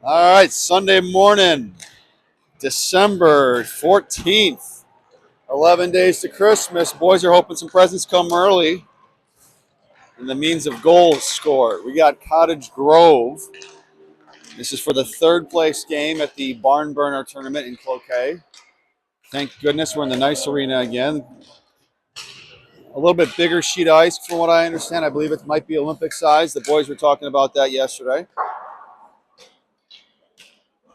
All right, Sunday morning, December 14th, 11 days to Christmas. Boys are hoping some presents come early and the means of goals scored. We got Cottage Grove. This is for the third place game at the Barn Burner tournament in Cloquet. Thank goodness we're in the nice arena again. A little bit bigger sheet of ice from what I understand. I believe it might be Olympic size. The boys were talking about that yesterday.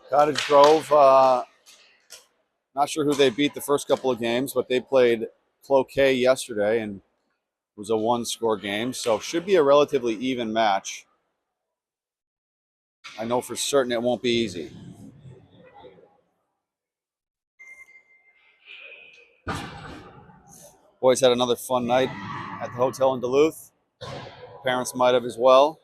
Cottage Grove, not sure who they beat the first couple of games, but they played Cloquet yesterday and it was a one-score game, so should be a relatively even match. I know for certain it won't be easy. Boys had another fun night at the hotel in Duluth. Parents might have as well.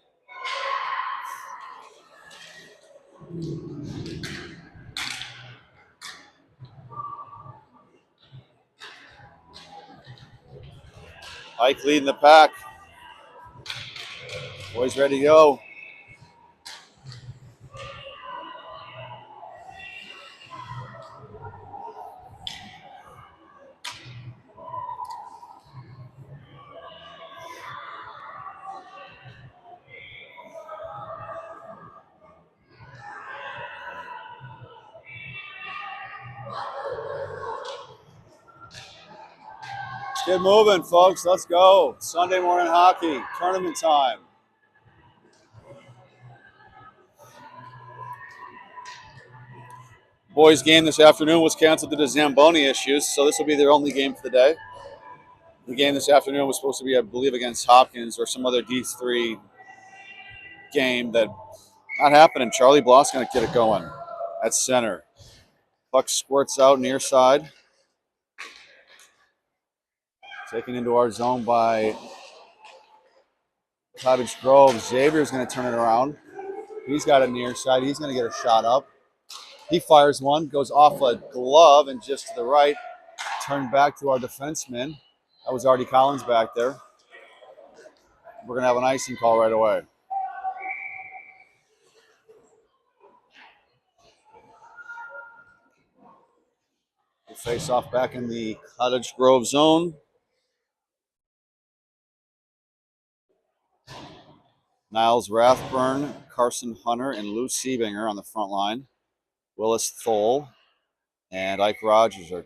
Ike leading the pack. Boys ready to go. Let's get moving, folks. Let's go. Sunday morning hockey, tournament time. Boys' game this afternoon was canceled due to Zamboni issues, so this will be their only game for the day. The game this afternoon was supposed to be, I believe, against Hopkins or some other D3 game that not happening. Charlie Bloss going to get it going at center. Puck squirts out near side. Taken into our zone by Cottage Grove. Xavier's going to turn it around. He's got it near side. He's going to get a shot up. He fires one, goes off a glove and just to the right. Turned back to our defenseman. That was Artie Collins back there. We're going to have an icing call right away. We'll face off back in the Cottage Grove zone. Niles Rathburn, Carson Hunter, and Lou Siebinger on the front line. Willis Thole and Ike Rogers are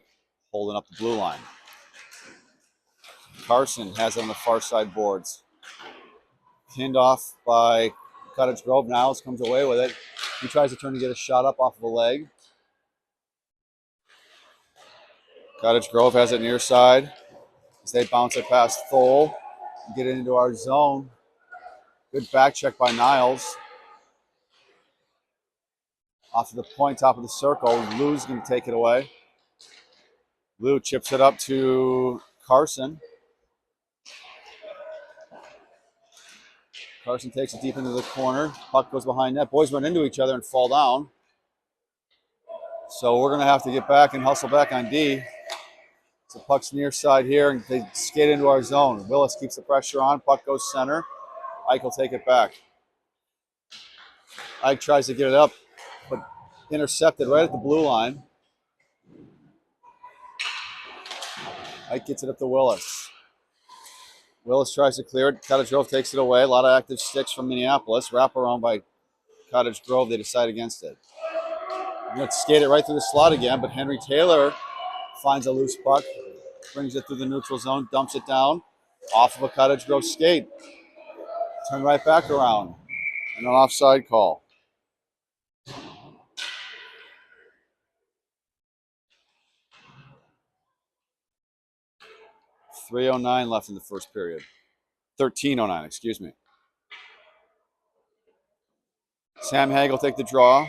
holding up the blue line. Carson has it on the far side boards. Pinned off by Cottage Grove. Niles comes away with it. He tries to turn to get a shot up off of a leg. Cottage Grove has it near side. As they bounce it past Thole. Get it into our zone. Good back check by Niles. Off to the point, top of the circle. Lou's going to take it away. Lou chips it up to Carson. Carson takes it deep into the corner. Puck goes behind net. Boys run into each other and fall down. So we're going to have to get back and hustle back on D. So puck's near side here, and they skate into our zone. Willis keeps the pressure on. Puck goes center. Ike will take it back. Ike tries to get it up, but intercepted right at the blue line. Ike gets it up to Willis. Willis tries to clear it. Cottage Grove takes it away. A lot of active sticks from Minneapolis. Wrap around by Cottage Grove. They decide against it. I'm going to skate it right through the slot again, but Henry Taylor finds a loose puck, brings it through the neutral zone, dumps it down off of a Cottage Grove skate. Turn right back around. And an offside call. .309 left in the first period. 13:09, excuse me. Sam Haig will take the draw.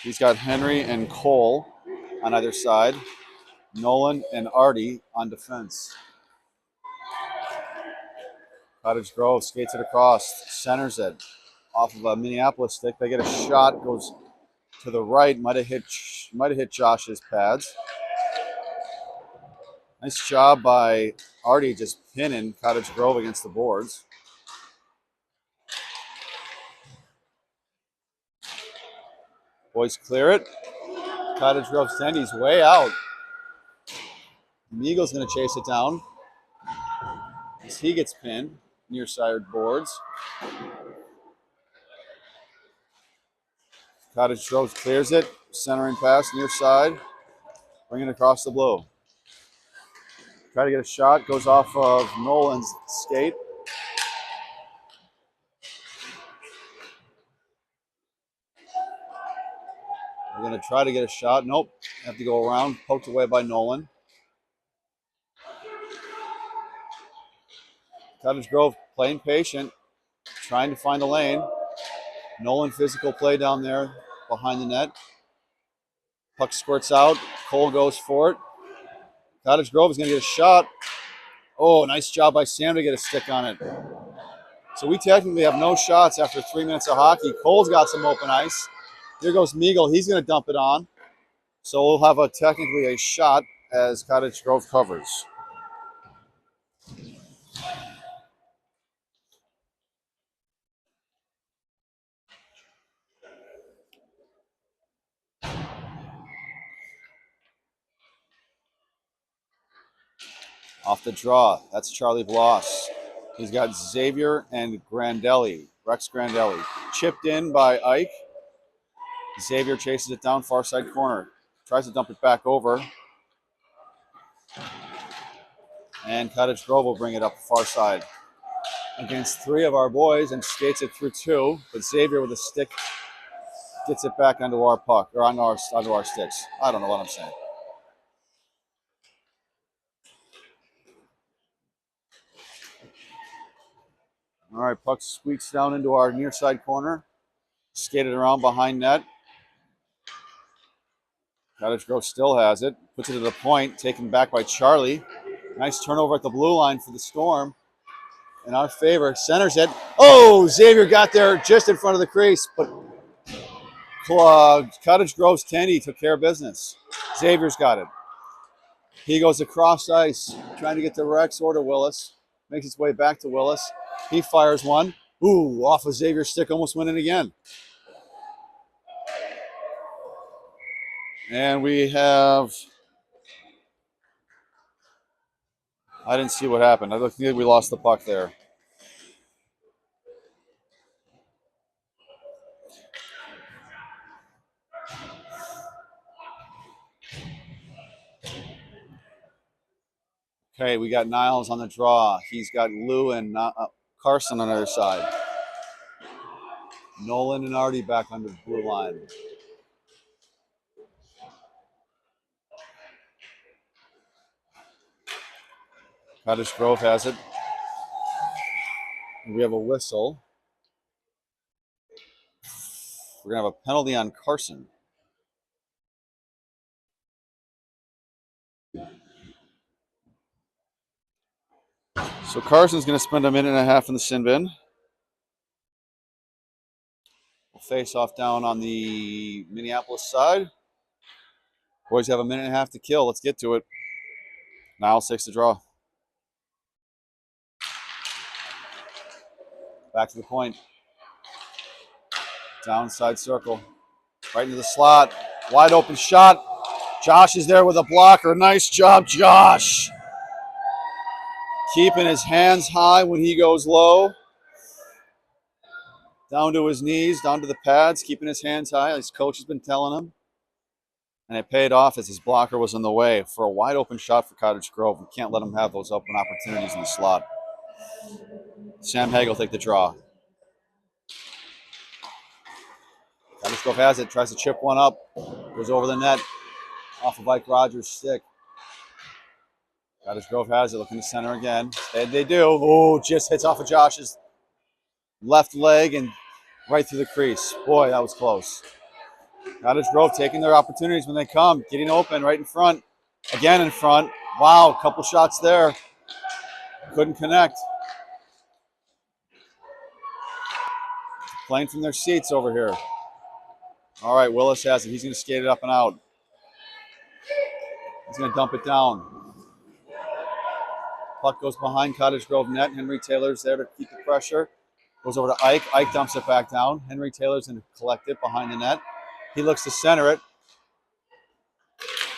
He's got Henry and Cole on either side. Nolan and Artie on defense. Cottage Grove skates it across, centers it off of a Minneapolis stick. They get a shot, goes to the right, might have hit Josh's pads. Nice job by Artie just pinning Cottage Grove against the boards. Boys clear it. Cottage Grove Standy's way out. Meagle's going to chase it down as he gets pinned near side boards. Cottage Grove clears it. Centering pass near side. Bringing it across the blue. Try to get a shot. Goes off of Nolan's skate. We're going to try to get a shot. Nope. Have to go around. Poked away by Nolan. Cottage Grove playing patient. Trying to find the lane. Nolan physical play down there behind the net. Puck squirts out. Cole goes for it. Cottage Grove is going to get a shot. Oh, nice job by Sam to get a stick on it. So we technically have no shots after 3 minutes of hockey. Cole's got some open ice. Here goes Meagle. He's going to dump it on. So we'll have technically a shot as Cottage Grove covers. Off the draw, that's Charlie Bloss. He's got Xavier and Grandelli, Rex Grandelli. Chipped in by Ike. Xavier chases it down far side corner. Tries to dump it back over. And Cottage Grove will bring it up the far side against 3 of our boys and skates it through 2. But Xavier with a stick gets it back onto our puck, or onto our sticks. I don't know what I'm saying. All right, puck squeaks down into our near side corner. Skated around behind net. Cottage Grove still has it. Puts it to the point, taken back by Charlie. Nice turnover at the blue line for the Storm. In our favor, centers it. Oh, Xavier got there just in front of the crease, but Cottage Grove's Tandy took care of business. Xavier's got it. He goes across ice, trying to get to Rex or to Willis. Makes its way back to Willis. He fires one. Ooh, off of Xavier's stick, almost went in again. And we have... I didn't see what happened. I think we lost the puck there. Okay, we got Niles on the draw. He's got Lou and Carson on the other side. Nolan and Artie back under the blue line. Cottage Grove has it. We have a whistle. We're going to have a penalty on Carson. So Carson's going to spend a minute and a half in the sin bin. We'll face off down on the Minneapolis side. Boys have a minute and a half to kill. Let's get to it. Niles takes the draw. Back to the point. Downside circle. Right into the slot. Wide open shot. Josh is there with a blocker. Nice job, Josh. Keeping his hands high when he goes low. Down to his knees, down to the pads, keeping his hands high. His coach has been telling him. And it paid off as his blocker was in the way for a wide open shot for Cottage Grove. We can't let him have those open opportunities in the slot. Sam Hagel take the draw. Cottage Grove has it, tries to chip one up. Goes over the net, off of Ike Rogers' stick. Cottage Grove has it, looking to center again. And they do. Oh, just hits off of Josh's left leg and right through the crease. Boy, that was close. Cottage Grove taking their opportunities when they come. Getting open right in front. Again in front. Wow, a couple shots there. Couldn't connect. Playing from their seats over here. All right, Willis has it. He's going to skate it up and out. He's going to dump it down. Puck goes behind Cottage Grove net. Henry Taylor's there to keep the pressure. Goes over to Ike. Ike dumps it back down. Henry Taylor's going to collect it behind the net. He looks to center it.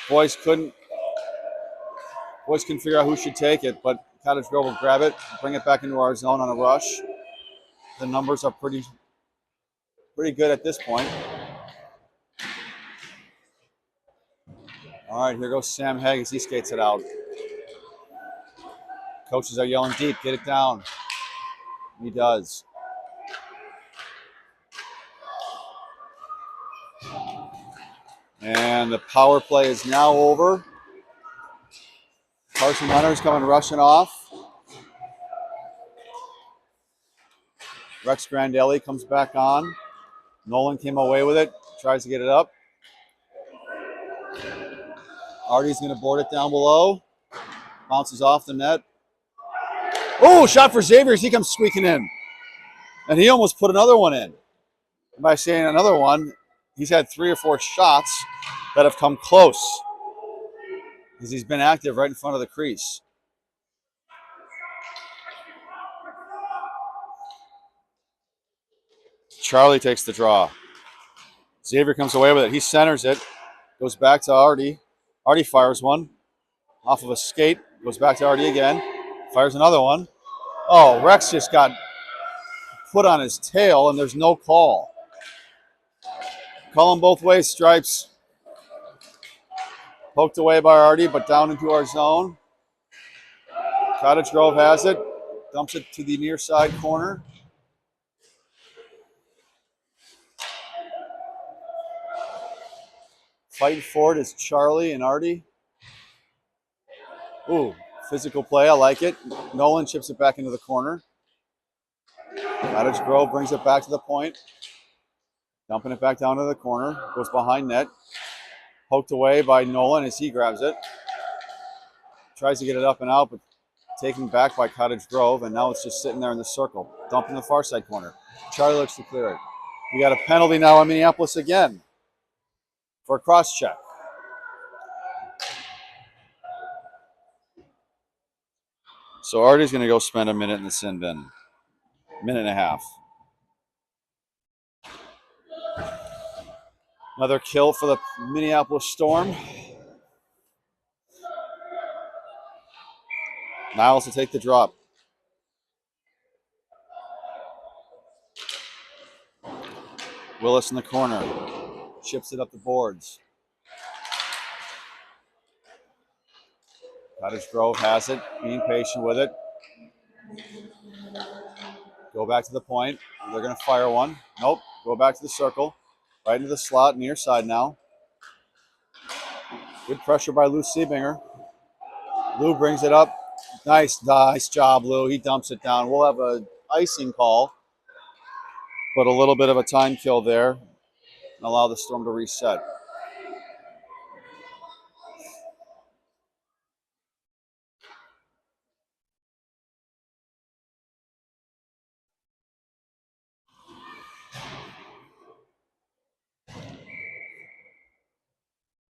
Boys couldn't figure out who should take it, but Cottage Grove will grab it, bring it back into our zone on a rush. The numbers are pretty good at this point. All right, here goes Sam Haig as he skates it out. Coaches are yelling deep, get it down. He does. And the power play is now over. Carson Leonard's coming rushing off. Rex Grandelli comes back on. Nolan came away with it, tries to get it up. Artie's going to board it down below. Bounces off the net. Oh, shot for Xavier as he comes squeaking in. And he almost put another one in. And by saying another one, he's had 3 or 4 shots that have come close because he's been active right in front of the crease. Charlie takes the draw. Xavier comes away with it. He centers it. Goes back to Artie. Artie fires one off of a skate. Goes back to Artie again. Fires another one. Oh, Rex just got put on his tail, and there's no call. Call him both ways, Stripes. Poked away by Artie, but down into our zone. Cottage Grove has it. Dumps it to the near side corner. Fighting for it is Charlie and Artie. Ooh, physical play. I like it. Nolan chips it back into the corner. Cottage Grove brings it back to the point. Dumping it back down to the corner. Goes behind net. Poked away by Nolan as he grabs it. Tries to get it up and out, but taken back by Cottage Grove, and now it's just sitting there in the circle. Dump in the far side corner. Charlie looks to clear it. We got a penalty now on Minneapolis again for a cross check. So Artie's going to go spend a minute in the sin bin. Minute and a half. Another kill for the Minneapolis Storm. Niles to take the drop. Willis in the corner. Chips it up the boards. Cottage Grove has it, being patient with it. Go back to the point. They're going to fire one. Nope. Go back to the circle. Right into the slot, near side now. Good pressure by Lou Siebinger. Lou brings it up. Nice job, Lou. He dumps it down. We'll have an icing call, but a little bit of a time kill there and allow the Storm to reset.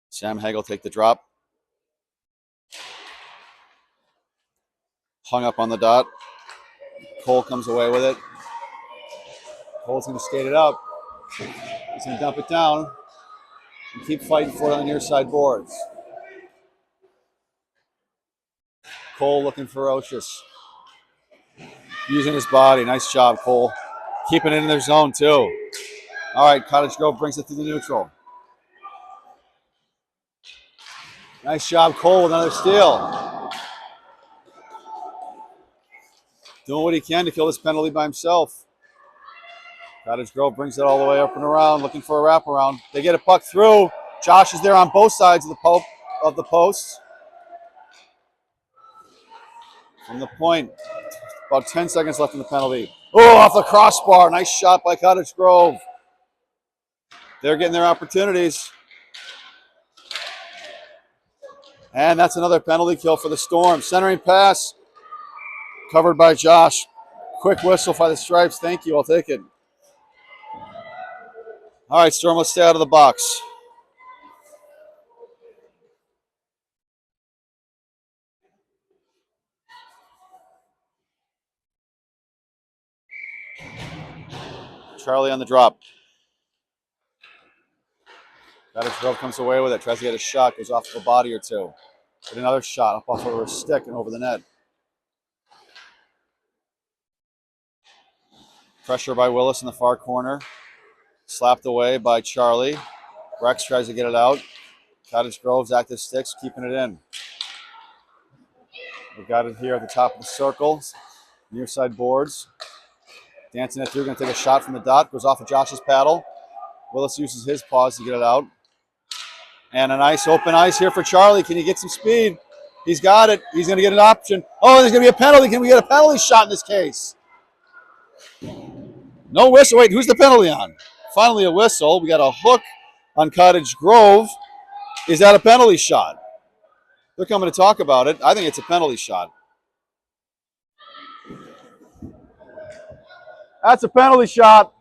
Sam Hagel take the drop. Hung up on the dot. Cole comes away with it. Cole's going to skate it up. He's going to dump it down and keep fighting for it on the near side boards. Cole looking ferocious. Using his body. Nice job, Cole. Keeping it in their zone, too. All right, Cottage Grove brings it to the neutral. Nice job, Cole, with another steal. Doing what he can to kill this penalty by himself. Cottage Grove brings it all the way up and around, looking for a wraparound. They get a puck through. Josh is there on both sides of the post. From the point, about 10 seconds left in the penalty. Oh, off the crossbar. Nice shot by Cottage Grove. They're getting their opportunities. And that's another penalty kill for the Storm. Centering pass, covered by Josh. Quick whistle by the Stripes. Thank you. I'll take it. All right, Storm, let's stay out of the box. Charlie on the drop. Cottage Grove comes away with it. Tries to get a shot. Goes off of a body or two. Get another shot up off of her stick and over the net. Pressure by Willis in the far corner. Slapped away by Charlie. Rex tries to get it out. Cottage Grove's active sticks keeping it in. We got it here at the top of the circle. Near side boards. Dancing it through. Going to take a shot from the dot. Goes off of Josh's paddle. Willis uses his paws to get it out. And a nice open ice here for Charlie. Can he get some speed? He's got it. He's going to get an option. Oh, there's going to be a penalty. Can we get a penalty shot in this case? No whistle. Wait, who's the penalty on? Finally a whistle. We got a hook on Cottage Grove. Is that a penalty shot? They're coming to talk about it. I think it's a penalty shot. That's a penalty shot.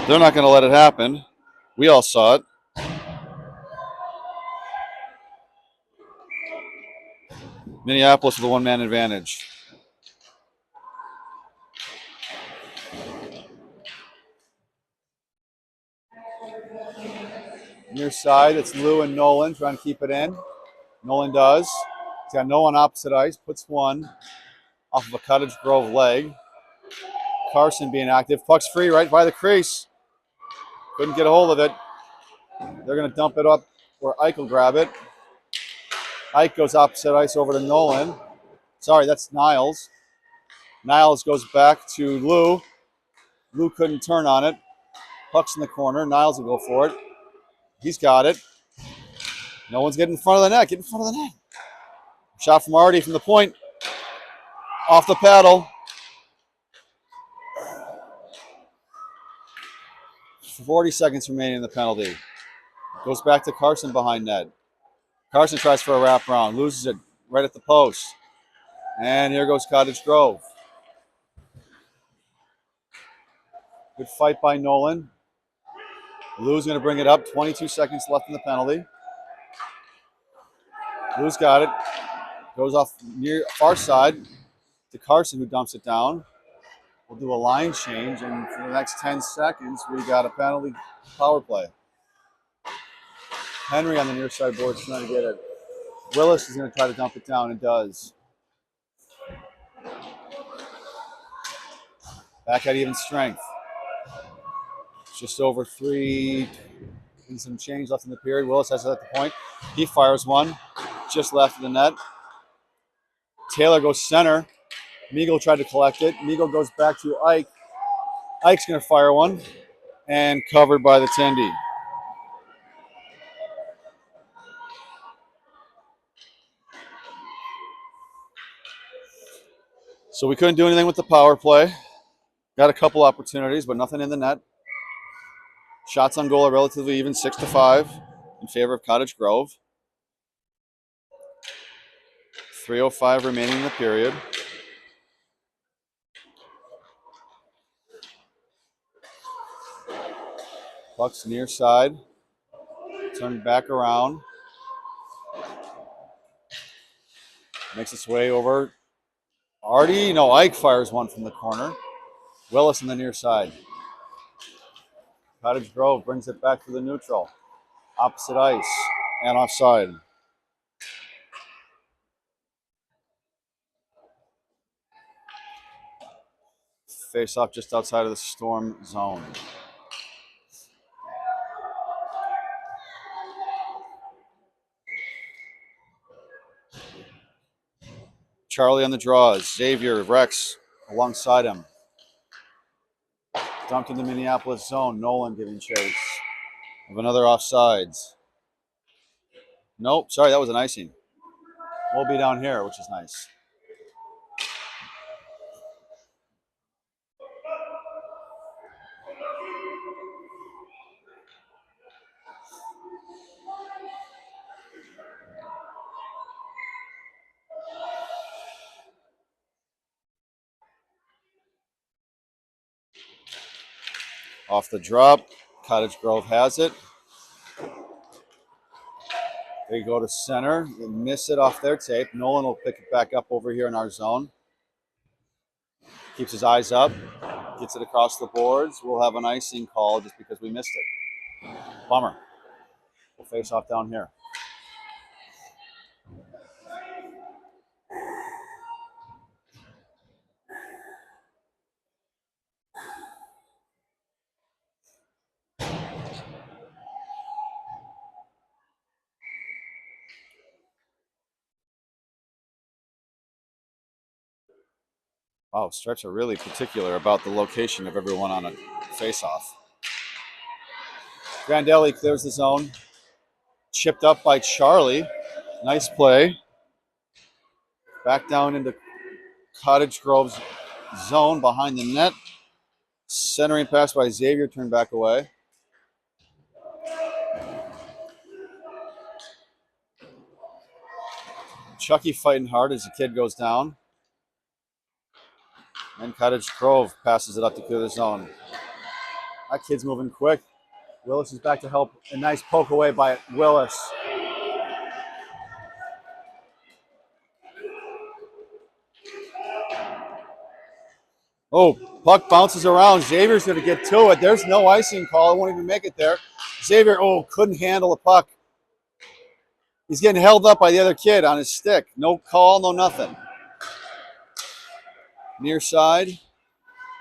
They're not going to let it happen. We all saw it. Minneapolis with a one-man advantage. Near side, it's Lou and Nolan trying to keep it in. Nolan does. He's got no one opposite ice. Puts one off of a Cottage Grove leg. Carson being active. Puck's free right by the crease. Couldn't get a hold of it. They're going to dump it up where Ike will grab it. Ike goes opposite ice over to Nolan. Sorry, that's Niles. Niles goes back to Lou. Lou couldn't turn on it. Puck's in the corner. Niles will go for it. He's got it. No one's getting in front of the net. Get in front of the net. Shot from Artie from the point. Off the paddle. 40 seconds remaining in the penalty. Goes back to Carson behind net. Carson tries for a wraparound. Loses it right at the post. And here goes Cottage Grove. Good fight by Nolan. Lou's going to bring it up. 22 seconds left in the penalty. Lou's got it. Goes off near far side to Carson, who dumps it down. We'll do a line change, and for the next 10 seconds, we got a penalty power play. Henry on the near side board is trying to get it. Willis is going to try to dump it down and does. Back at even strength. Just over 3 and some change left in the period. Willis has it at the point. He fires one just left of the net. Taylor goes center. Meagle tried to collect it. Meagle goes back to Ike. Ike's going to fire one and covered by the Tendy. So we couldn't do anything with the power play. Got a couple opportunities, but nothing in the net. Shots on goal are relatively even, 6-5 in favor of Cottage Grove. 3:05 remaining in the period. Puck's near side. Turned back around. Makes its way over. Artie, no, Ike fires one from the corner. Willis on the near side. Cottage Grove brings it back to the neutral. Opposite ice and offside. Face off just outside of the storm zone. Charlie on the draws. Xavier, Rex alongside him. Dumped in the Minneapolis zone. Nolan giving chase of another offsides. Nope, sorry, that was an icing. We'll be down here, which is nice. Off the drop, Cottage Grove has it. They go to center. They miss it off their tape. Nolan will pick it back up over here in our zone. Keeps his eyes up. Gets it across the boards. We'll have an icing call just because we missed it. Bummer. We'll face off down here. Wow, Stretch are really particular about the location of everyone on a face-off. Grandelli clears the zone. Chipped up by Charlie. Nice play. Back down into Cottage Grove's zone behind the net. Centering pass by Xavier, turned back away. Chucky fighting hard as the kid goes down. And Cottage Grove passes it up to clear the zone. That kid's moving quick. Willis is back to help. A nice poke away by Willis. Oh, puck bounces around. Xavier's going to get to it. There's no icing call. It won't even make it there. Xavier, couldn't handle the puck. He's getting held up by the other kid on his stick. No call, no nothing. Near side.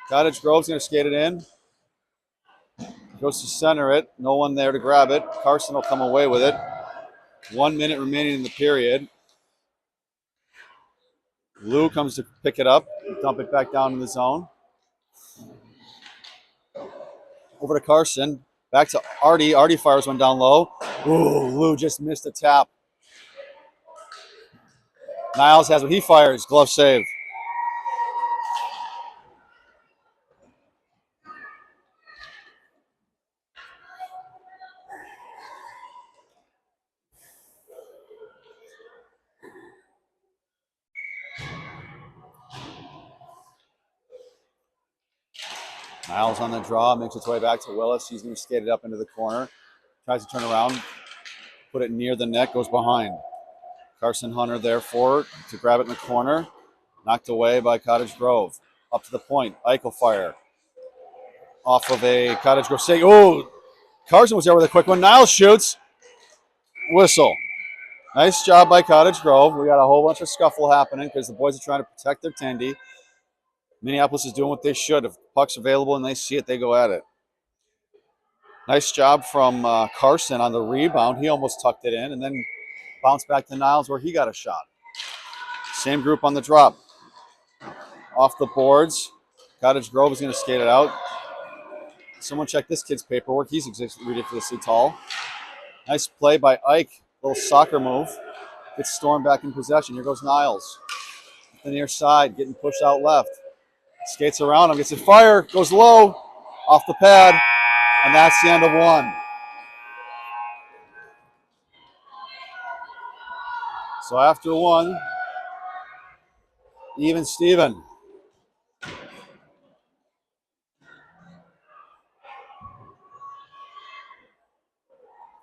Cottage Grove's going to skate it in. Goes to center it. No one there to grab it. Carson will come away with it. 1 minute remaining in the period. Lou comes to pick it up, dump it back down in the zone. Over to Carson. Back to Artie. Artie fires one down low. Ooh, Lou just missed a tap. Niles has what he fires. Glove save. Niles on the draw, makes its way back to Willis. He's going to skate it up into the corner. Tries to turn around, put it near the net, goes behind. Carson Hunter there for it to grab it in the corner. Knocked away by Cottage Grove. Up to the point. Eichel fire. Off of a Cottage Grove save. Oh, Carson was there with a quick one. Niles shoots. Whistle. Nice job by Cottage Grove. We got a whole bunch of scuffle happening because the boys are trying to protect their tendy. Minneapolis is doing what they should. If the puck's available and they see it, they go at it. Nice job from Carson on the rebound. He almost tucked it in and then bounced back to Niles where he got a shot. Same group on the drop. Off the boards. Cottage Grove is going to skate it out. Someone check this kid's paperwork. He's ridiculously tall. Nice play by Ike. Little soccer move. Gets Storm back in possession. Here goes Niles. The near side, getting pushed out left. Skates around him, gets it fire, goes low, off the pad, and that's the end of one. So after one, even Steven.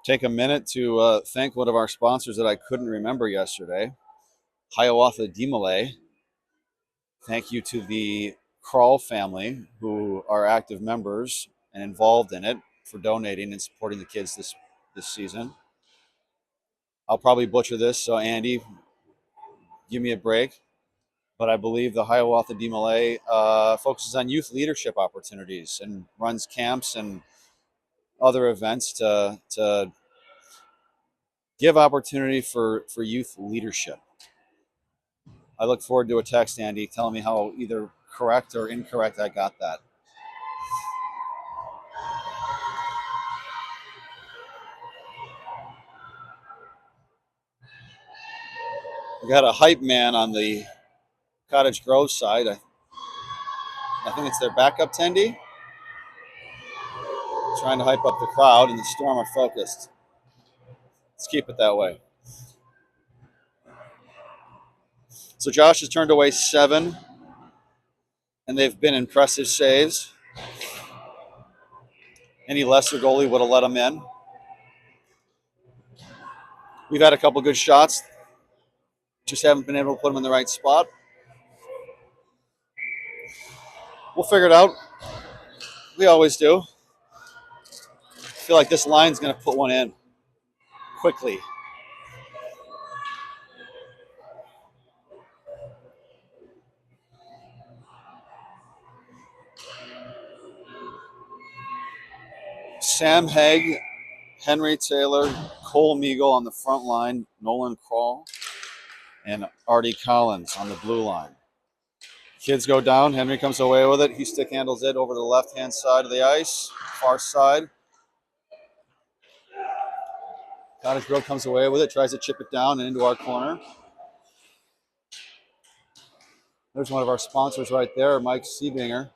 Take a minute to thank one of our sponsors that I couldn't remember yesterday, Hiawatha Demolay. Thank you to the Crawl family who are active members and involved in it for donating and supporting the kids this season. I'll probably butcher this, so Andy, give me a break. But I believe the Hiawatha Demolay focuses on youth leadership opportunities and runs camps and other events to give opportunity for youth leadership. I look forward to a text, Andy, telling me how either correct or incorrect I got that. We got a hype man on the Cottage Grove side. I think it's their backup tendy. Trying to hype up the crowd, and the Storm are focused. Let's keep it that way. So Josh has turned away 7, and they've been impressive saves. Any lesser goalie would have let him in. We've had a couple good shots. Just haven't been able to put them in the right spot. We'll figure it out. We always do. I feel like this line's going to put one in quickly. Sam Haig, Henry Taylor, Cole Meagle on the front line, Nolan Crawl, and Artie Collins on the blue line. Kids go down. Henry comes away with it. He stick handles it over the left-hand side of the ice, far side. Cottage Grove comes away with it, tries to chip it down and into our corner. There's one of our sponsors right there, Mike Siebinger,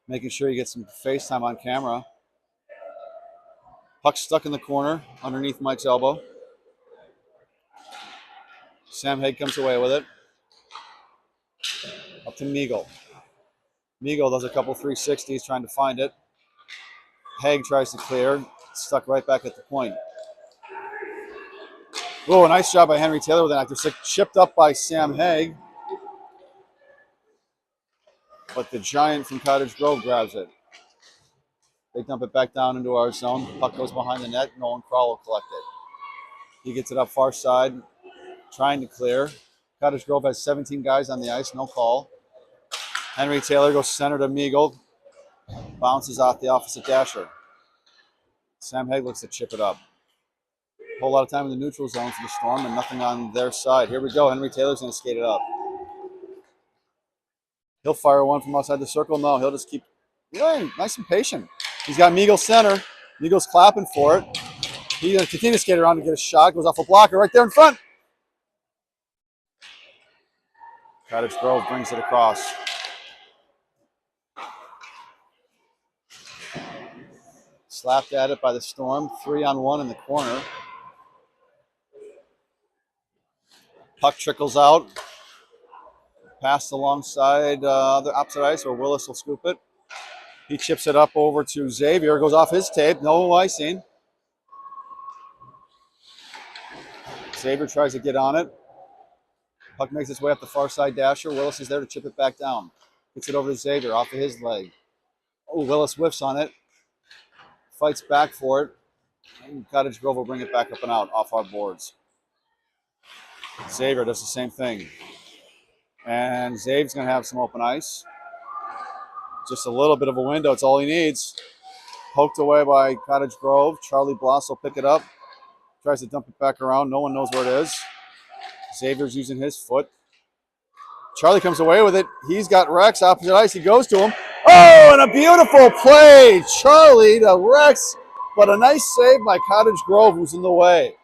making sure you get some FaceTime on camera. Puck stuck in the corner underneath Mike's elbow. Sam Haig comes away with it. Up to Meagle. Meagle does a couple 360s trying to find it. Haig tries to clear. Stuck right back at the point. Oh, a nice job by Henry Taylor with an active stick. Chipped up by Sam Haig. But the giant from Cottage Grove grabs it. They dump it back down into our zone. Puck goes behind the net. Nolan Crawl will collect it. He gets it up far side, trying to clear. Cottage Grove has 17 guys on the ice, no call. Henry Taylor goes center to Meagle. Bounces off the opposite dasher. Sam Haig looks to chip it up. Whole lot of time in the neutral zone for the Storm and nothing on their side. Here we go. Henry Taylor's going to skate it up. He'll fire one from outside the circle. No, he'll just keep nice and patient. He's got Meagle center. Meagle's clapping for it. He's going to continue to skate around and get a shot. Goes off a blocker right there in front. Cottage Grove brings it across. Slapped at it by the Storm. 3-on-1 in the corner. Puck trickles out. Passed alongside the opposite ice where Willis will scoop it. He chips it up over to Xavier. Goes off his tape. No icing. Xavier tries to get on it. Puck makes its way up the far side dasher. Willis is there to chip it back down. Gets it over to Xavier off of his leg. Oh, Willis whiffs on it. Fights back for it. And Cottage Grove will bring it back up and out off our boards. Xavier does the same thing. And Xavier's going to have some open ice. Just a little bit of a window. It's all he needs. Poked away by Cottage Grove. Charlie Bloss will pick it up. Tries to dump it back around. No one knows where it is. Xavier's using his foot. Charlie comes away with it. He's got Rex opposite ice. He goes to him. Oh, and a beautiful play. Charlie to Rex. But a nice save by Cottage Grove, who's in the way.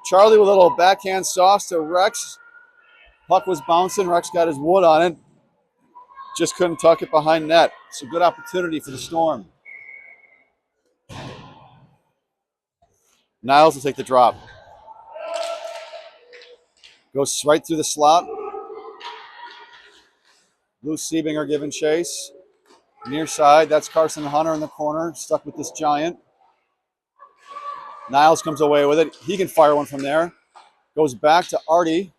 Charlie with a little backhand sauce to Rex. Puck was bouncing. Rex got his wood on it. Just couldn't tuck it behind net. It's a good opportunity for the Storm. Niles will take the drop. Goes right through the slot. Lou Siebinger giving chase. Near side, that's Carson Hunter in the corner, stuck with this giant. Niles comes away with it. He can fire one from there. Goes back to Artie.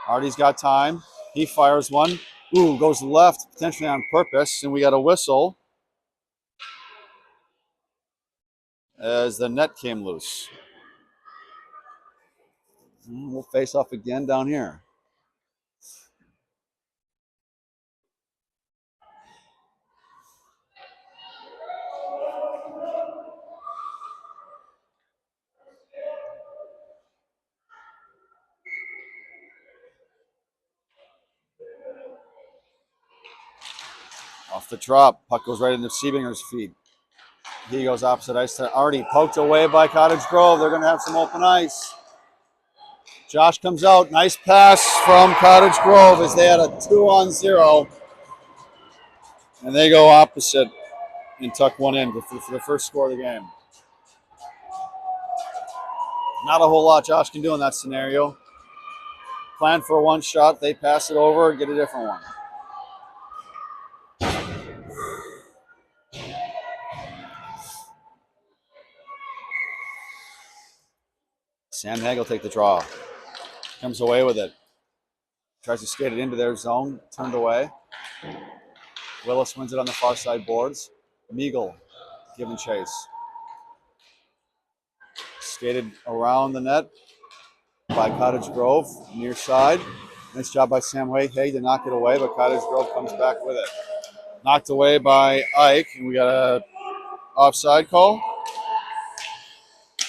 Artie's got time. He fires one. Ooh, goes left, potentially on purpose, and we got a whistle as the net came loose. We'll face off again down here. Off the drop, puck goes right into Siebinger's feet. He goes opposite ice to Artie. Poked away by Cottage Grove. They're going to have some open ice. Josh comes out. Nice pass from Cottage Grove as they had a 2-on-0. And they go opposite and tuck one in for the first score of the game. Not a whole lot Josh can do in that scenario. Plan for a one shot. They pass it over and get a different one. Sam Hagel will take the draw. Comes away with it. Tries to skate it into their zone. Turned away. Willis wins it on the far side boards. Meagle giving chase. Skated around the net by Cottage Grove, near side. Nice job by Sam Hay to knock it away, but Cottage Grove comes back with it. Knocked away by Ike, and we got a offside call.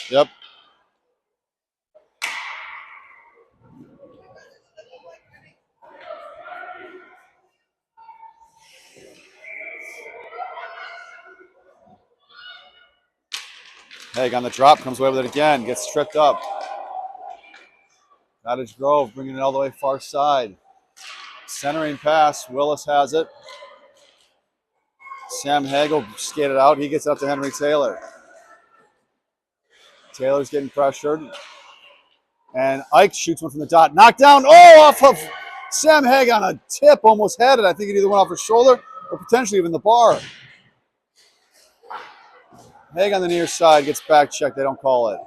Yep. Haig on the drop, comes away with it again, gets tripped up. Cottage Grove bringing it all the way far side. Centering pass, Willis has it. Sam Hagel skated out, he gets up to Henry Taylor. Taylor's getting pressured. And Ike shoots one from the dot. Knocked down, off of Sam Haig on a tip, almost had it. I think it either went off his shoulder or potentially even the bar. Haig on the near side gets back checked. They don't call it.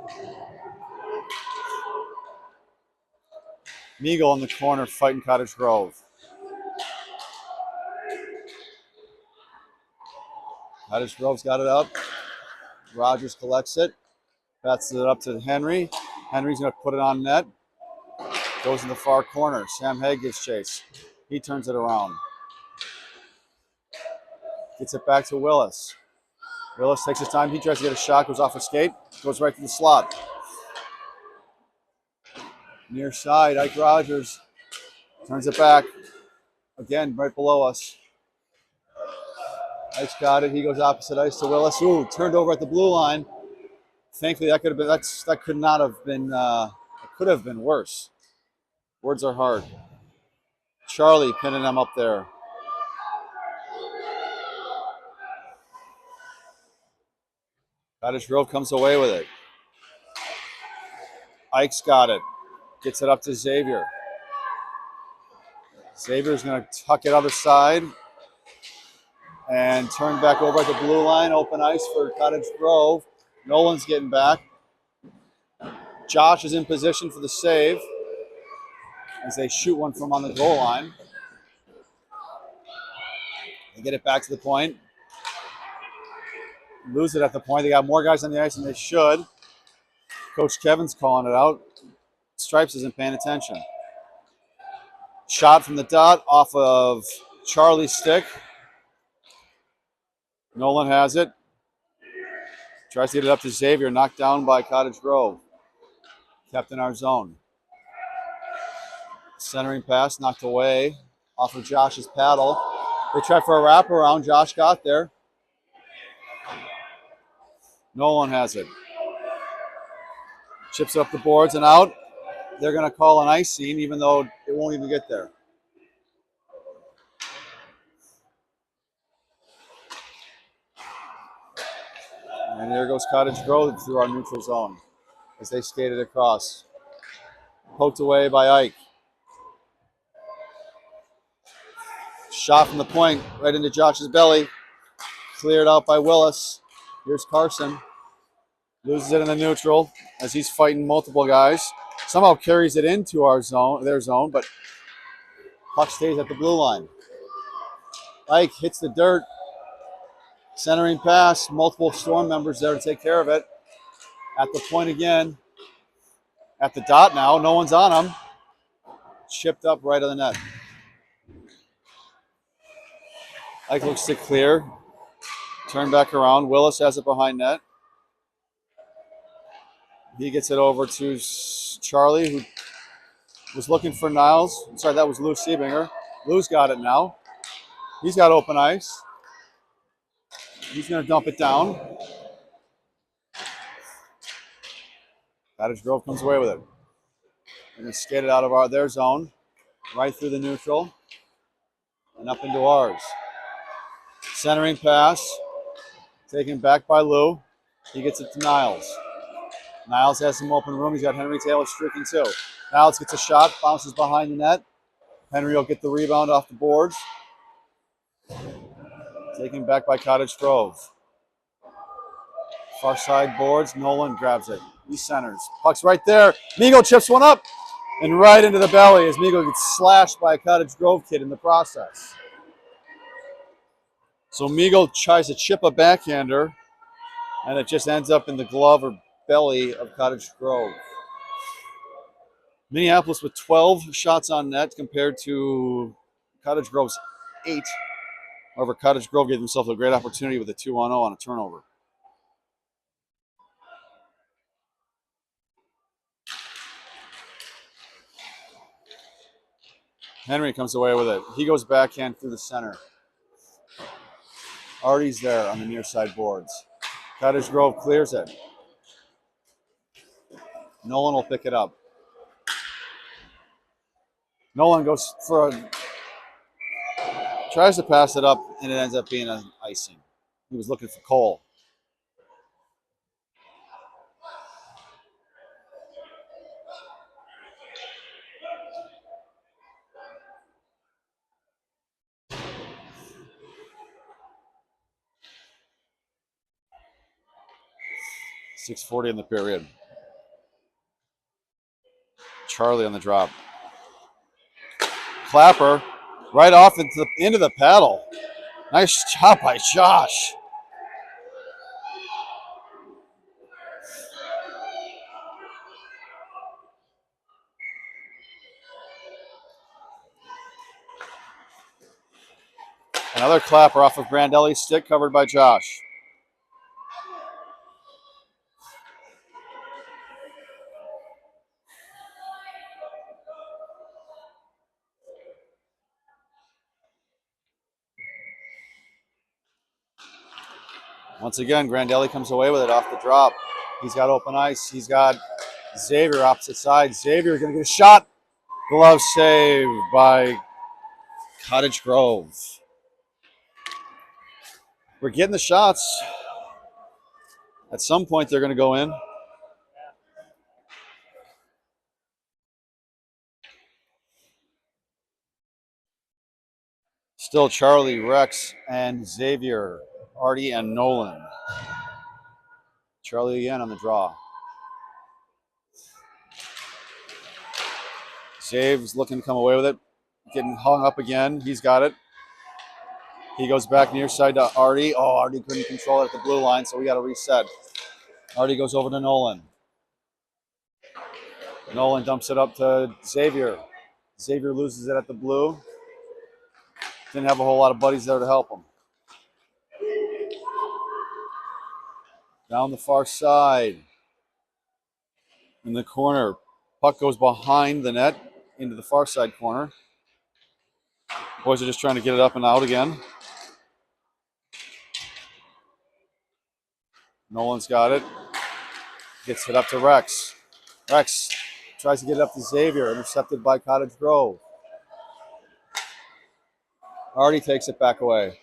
Meagle in the corner fighting Cottage Grove. Cottage Grove's got it up. Rogers collects it. Passes it up to Henry. Henry's going to put it on net. Goes in the far corner. Sam Haig gives chase. He turns it around. Gets it back to Willis. Willis takes his time. He tries to get a shot. Goes off a skate. Goes right to the slot. Near side, Ike Rogers turns it back. again, right below us. Ice got it. He goes opposite ice to Willis. Ooh, turned over at the blue line. Thankfully, that could have been. That could not have been. It could have been worse. Words are hard. Charlie pinning him up there. Cottage Grove comes away with it. Ike's got it. Gets it up to Xavier. Xavier's going to tuck it other side and turn back over at the blue line. Open ice for Cottage Grove. Nolan's getting back. Josh is in position for the save as they shoot one from on the goal line. They get it back to the point. Lose it at the point. They got more guys on the ice than they should. Coach Kevin's calling it out. Stripes isn't paying attention. Shot from the dot off of Charlie's stick. Nolan has it. Tries to get it up to Xavier. Knocked down by Cottage Grove. Kept in our zone. Centering pass knocked away off of Josh's paddle. They tried for a wraparound. Josh got there. Nolan has it. Chips up the boards and out. They're going to call an icing even though it won't even get there. And there goes Cottage Grove through our neutral zone as they skated across. Poked away by Ike. Shot from the point right into Josh's belly. Cleared out by Willis. Here's Carson. Loses it in the neutral as he's fighting multiple guys. Somehow carries it into our zone, their zone, but puck stays at the blue line. Ike hits the dirt. Centering pass. Multiple Storm members there to take care of it. At the point again. At the dot now. No one's on him. Chipped up right of the net. Ike looks to clear. Turn back around. Willis has it behind net. He gets it over to Charlie, who was looking for Niles. Sorry, that was Lou Siebinger. Lou's got it now. He's got open ice. He's going to dump it down. Cottage Grove comes away with it. They're going to skate it out of their zone, right through the neutral, and up into ours. Centering pass, taken back by Lou. He gets it to Niles. Niles has some open room. He's got Henry Taylor streaking too. Niles gets a shot, bounces behind the net. Henry will get the rebound off the boards. Taken back by Cottage Grove. Far side boards. Nolan grabs it. He centers. Puck's right there. Migo chips one up and right into the belly as Migo gets slashed by a Cottage Grove kid in the process. So Migo tries to chip a backhander and it just ends up in the glove or belly of Cottage Grove. Minneapolis with 12 shots on net compared to Cottage Grove's 8. However, Cottage Grove gave themselves a great opportunity with a 2-on-0 on a turnover. Henry comes away with it. He goes backhand through the center. Artie's there on the near side boards. Cottage Grove clears it. Nolan will pick it up. Nolan goes for tries to pass it up, and it ends up being an icing. He was looking for Cole. .640 in the period. Charlie on the drop. Clapper right off into the paddle. Nice job by Josh. Another clapper off of Grandelli's stick, covered by Josh. Once again, Grandelli comes away with it off the drop. He's got open ice. He's got Xavier opposite side. Xavier going to get a shot. Glove save by Cottage Grove. We're getting the shots. At some point, they're going to go in. Still Charlie, Rex, and Xavier, Artie, and Nolan. Charlie again on the draw. Zave's looking to come away with it. Getting hung up again. He's got it. He goes back near side to Artie. Oh, Artie couldn't control it at the blue line, so we got to reset. Artie goes over to Nolan. Nolan dumps it up to Xavier. Xavier loses it at the blue. Didn't have a whole lot of buddies there to help him. Down the far side. In the corner. Puck goes behind the net into the far side corner. Boys are just trying to get it up and out again. Nolan's got it. Gets it up to Rex. Rex tries to get it up to Xavier. Intercepted by Cottage Grove. Artie takes it back away.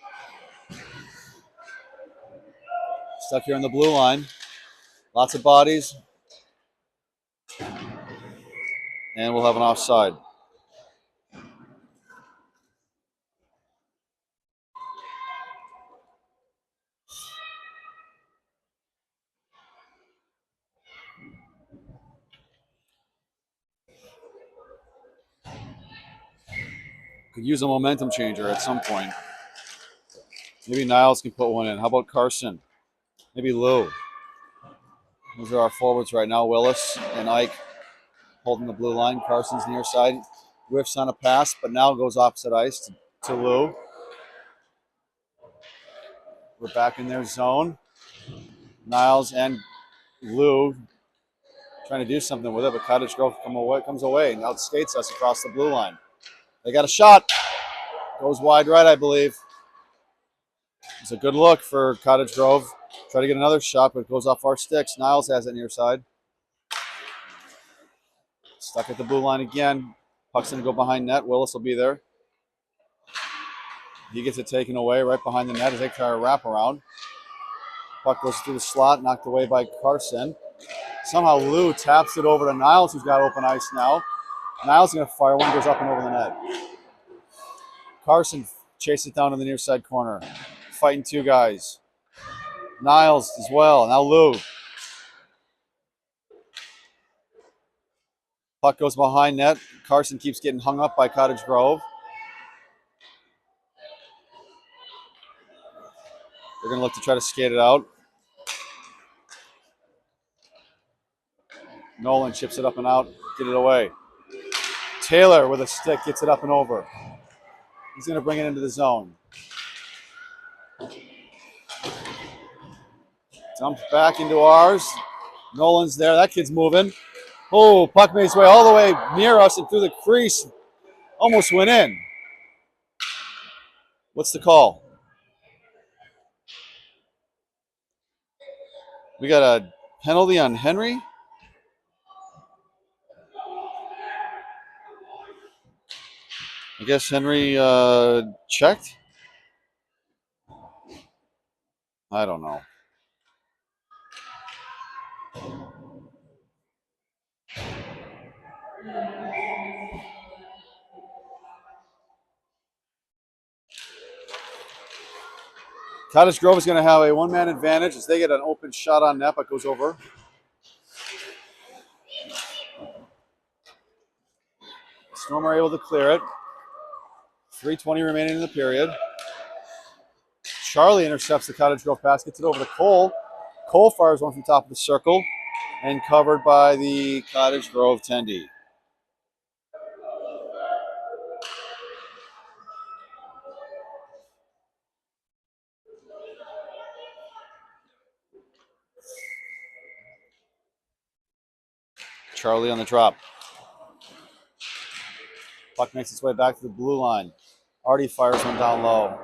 Stuck here on the blue line. Lots of bodies. And we'll have an offside. Could use a momentum changer at some point. Maybe Niles can put one in. How about Carson? Maybe Lou. Those are our forwards right now. Willis and Ike holding the blue line. Carson's near side. Whiffs on a pass, but now goes opposite ice to Lou. We're back in their zone. Niles and Lou trying to do something with it, but Cottage Grove comes away and outskates us across the blue line. They got a shot. Goes wide right, I believe. It's a good look for Cottage Grove. Try to get another shot, but it goes off our sticks. Niles has it near side. Stuck at the blue line again. Puck's going to go behind net. Willis will be there. He gets it taken away right behind the net as they try to wrap around. Puck goes through the slot, knocked away by Carson. Somehow Lou taps it over to Niles, who's got open ice now. Niles is going to fire one, goes up and over the net. Carson chases it down to the near side corner. Fighting two guys. Niles as well. Now Lou. Puck goes behind net. Carson keeps getting hung up by Cottage Grove. They're going to look to try to skate it out. Nolan chips it up and out. Get it away. Taylor with a stick gets it up and over. He's going to bring it into the zone. Dumps back into ours. Nolan's there. That kid's moving. Oh, puck made his way all the way near us and through the crease. Almost went in. What's the call? We got a penalty on Henry. I guess Henry checked. I don't know. Cottage Grove is going to have a one-man advantage as they get an open shot on net, but goes over. Storm are able to clear it. 3:20 remaining in the period. Charlie intercepts the Cottage Grove pass, gets it over to Cole. Cole fires one from top of the circle and covered by the Cottage Grove tendy. Charlie on the drop. Puck makes its way back to the blue line. Artie fires one down low.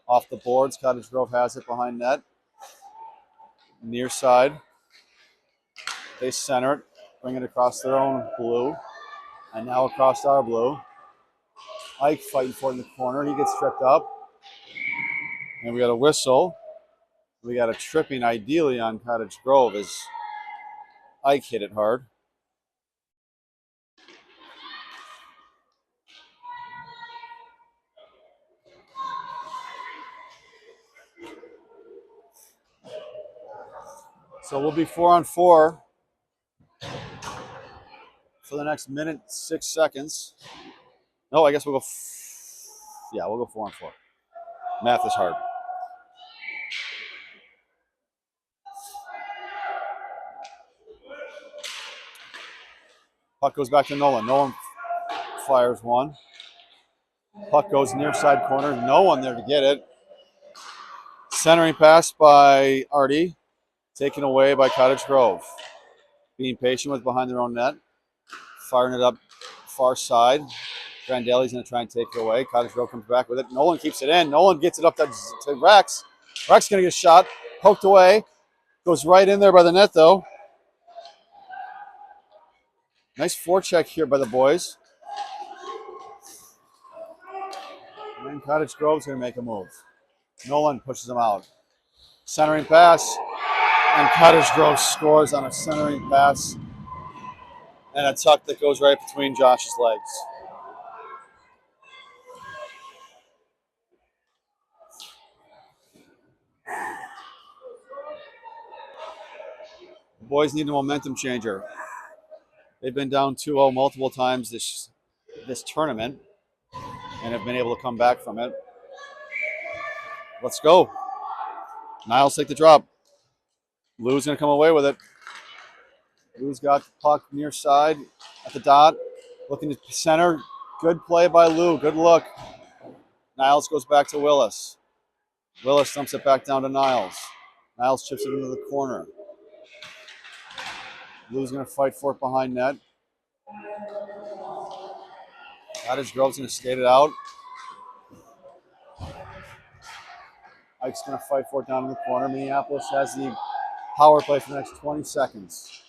Off the boards, Cottage Grove has it behind net. Near side. They center it, bring it across their own blue, and now across our blue. Ike fighting for it in the corner. He gets tripped up. And we got a whistle. We got a tripping ideally on Cottage Grove as Ike hit it hard. So we'll be 4-on-4 for the next minute, 6 seconds. No, I guess we'll go. Yeah, we'll go 4-on-4. Math is hard. Puck goes back to Nolan. Nolan fires one. Puck goes near side corner. No one there to get it. Centering pass by Artie. Taken away by Cottage Grove. Being patient with behind their own net. Firing it up far side. Grandelli's going to try and take it away. Cottage Grove comes back with it. Nolan keeps it in. Nolan gets it up to Rex. Rex going to get a shot. Poked away. Goes right in there by the net, though. Nice forecheck here by the boys. And then Cottage Grove's going to make a move. Nolan pushes him out. Centering pass. And Cottage Grove scores on a centering pass. And a tuck that goes right between Josh's legs. The boys need a momentum changer. They've been down 2-0 multiple times this tournament and have been able to come back from it. Let's go. Niles take the drop. Lou's going to come away with it. Lou's got the puck near side at the dot. Looking to center. Good play by Lou. Good look. Niles goes back to Willis. Willis dumps it back down to Niles. Niles chips it into the corner. Lou's going to fight for it behind net. Cottage Grove's going to skate it out. Ike's going to fight for it down in the corner. Minneapolis has the power play for the next 20 seconds.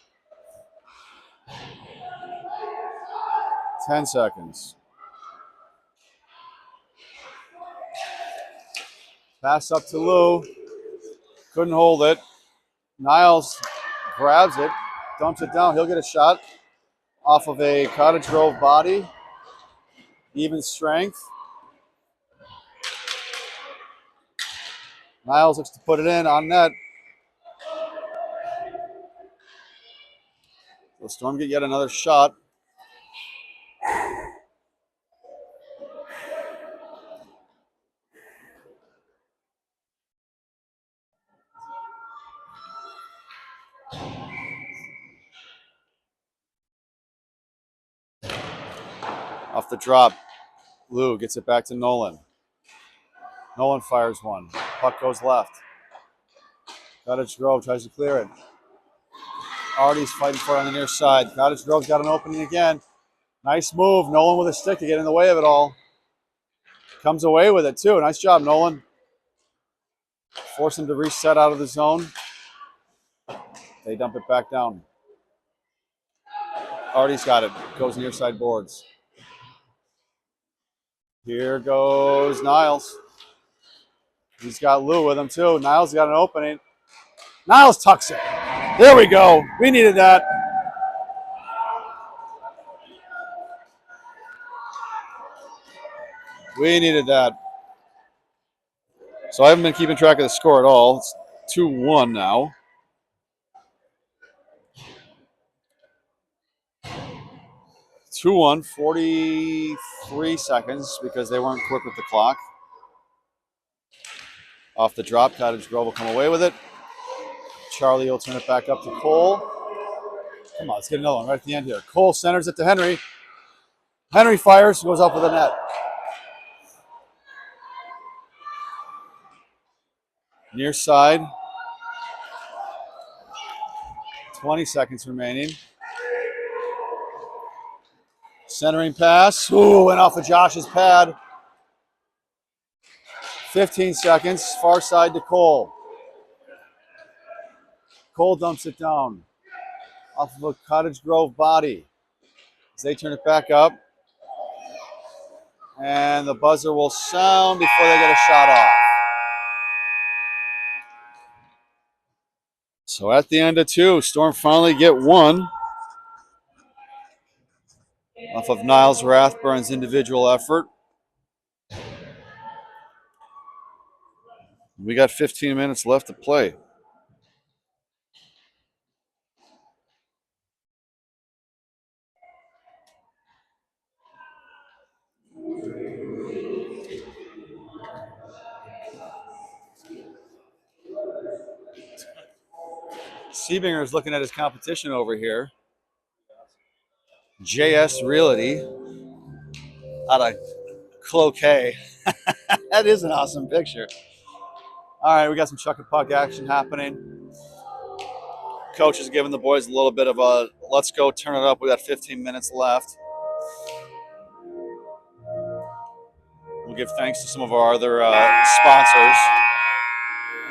10 seconds. Pass up to Lou. Couldn't hold it. Niles grabs it, dumps it down. He'll get a shot off of a Cottage Grove body. Even strength. Niles looks to put it in on net. So Storm get yet another shot. Off the drop, Lou gets it back to Nolan. Nolan fires one. Puck goes left. Cottage Grove tries to clear it. Artie's fighting for it on the near side. Cottage Grove's got an opening again. Nice move. Nolan with a stick to get in the way of it all. Comes away with it too. Nice job, Nolan. Force him to reset out of the zone. They dump it back down. Artie's got it. Goes near side boards. Here goes Niles. He's got Lou with him too. Niles got an opening. Niles tucks it. There we go. We needed that. We needed that. So I haven't been keeping track of the score at all. It's 2-1 now. Two 1, 43 seconds because they weren't quick with the clock. Off the drop, Cottage Grove will come away with it. Charlie will turn it back up to Cole. Come on, let's get another one right at the end here. Cole centers it to Henry. Henry fires, goes up with the net. Near side. 20 seconds remaining. Centering pass. Ooh, went off of Josh's pad. 15 seconds. Far side to Cole. Cole dumps it down off of a Cottage Grove body. As they turn it back up. And the buzzer will sound before they get a shot off. So at the end of 2, Storm finally get 1 off of Niles Rathburn's individual effort. We got 15 minutes left to play. Seebinger is looking at his competition over here. JS Realty out of Cloquet. That is an awesome picture. All right, we got some chuck and puck action happening. Coach is giving the boys a little bit of a let's go, turn it up. We got 15 minutes left. We'll give thanks to some of our other sponsors.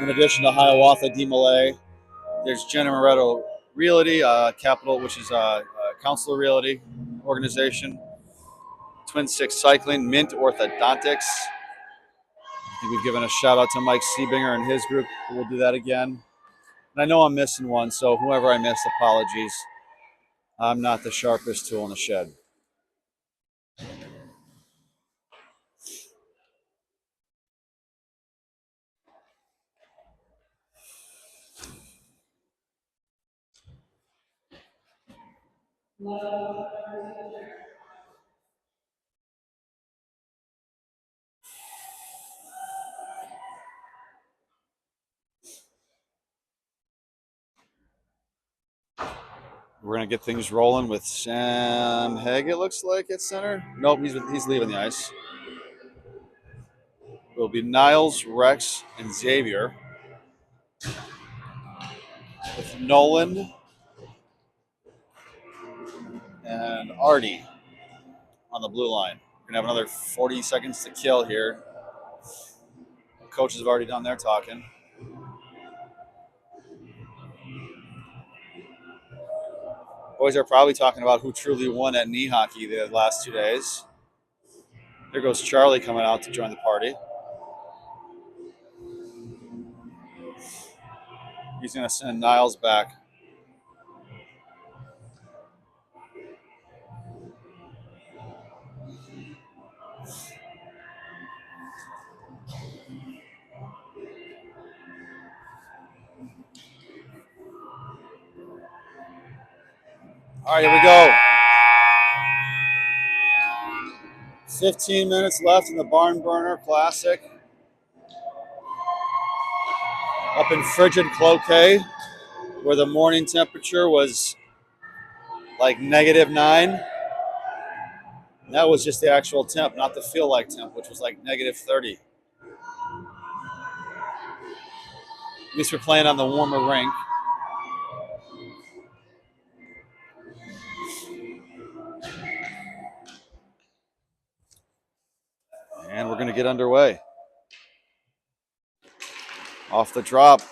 In addition to Hiawatha D. Malay, there's Jenna Moretto Realty, Capital, which is Counselor Realty organization, Twin Six Cycling, Mint Orthodontics. I think we've given a shout out to Mike Seebinger and his group. We'll do that again. And I know I'm missing one, so whoever I missed, apologies. I'm not the sharpest tool in the shed. We're going to get things rolling with Sam Haig, it looks like, at center. Nope, he's leaving the ice. It'll be Niles, Rex, and Xavier. With Nolan and Artie on the blue line. We're going to have another 40 seconds to kill here. Coaches have already done their talking. Boys are probably talking about who truly won at knee hockey the last 2 days. There goes Charlie coming out to join the party. He's going to send Niles back. All right, here we go. 15 minutes left in the Barn Burner Classic. Up in frigid Cloquet, where the morning temperature was like -9. That was just the actual temp, not the feel like temp, which was like -30. At least we're playing on the warmer rink. And we're going to get underway. Off the drop.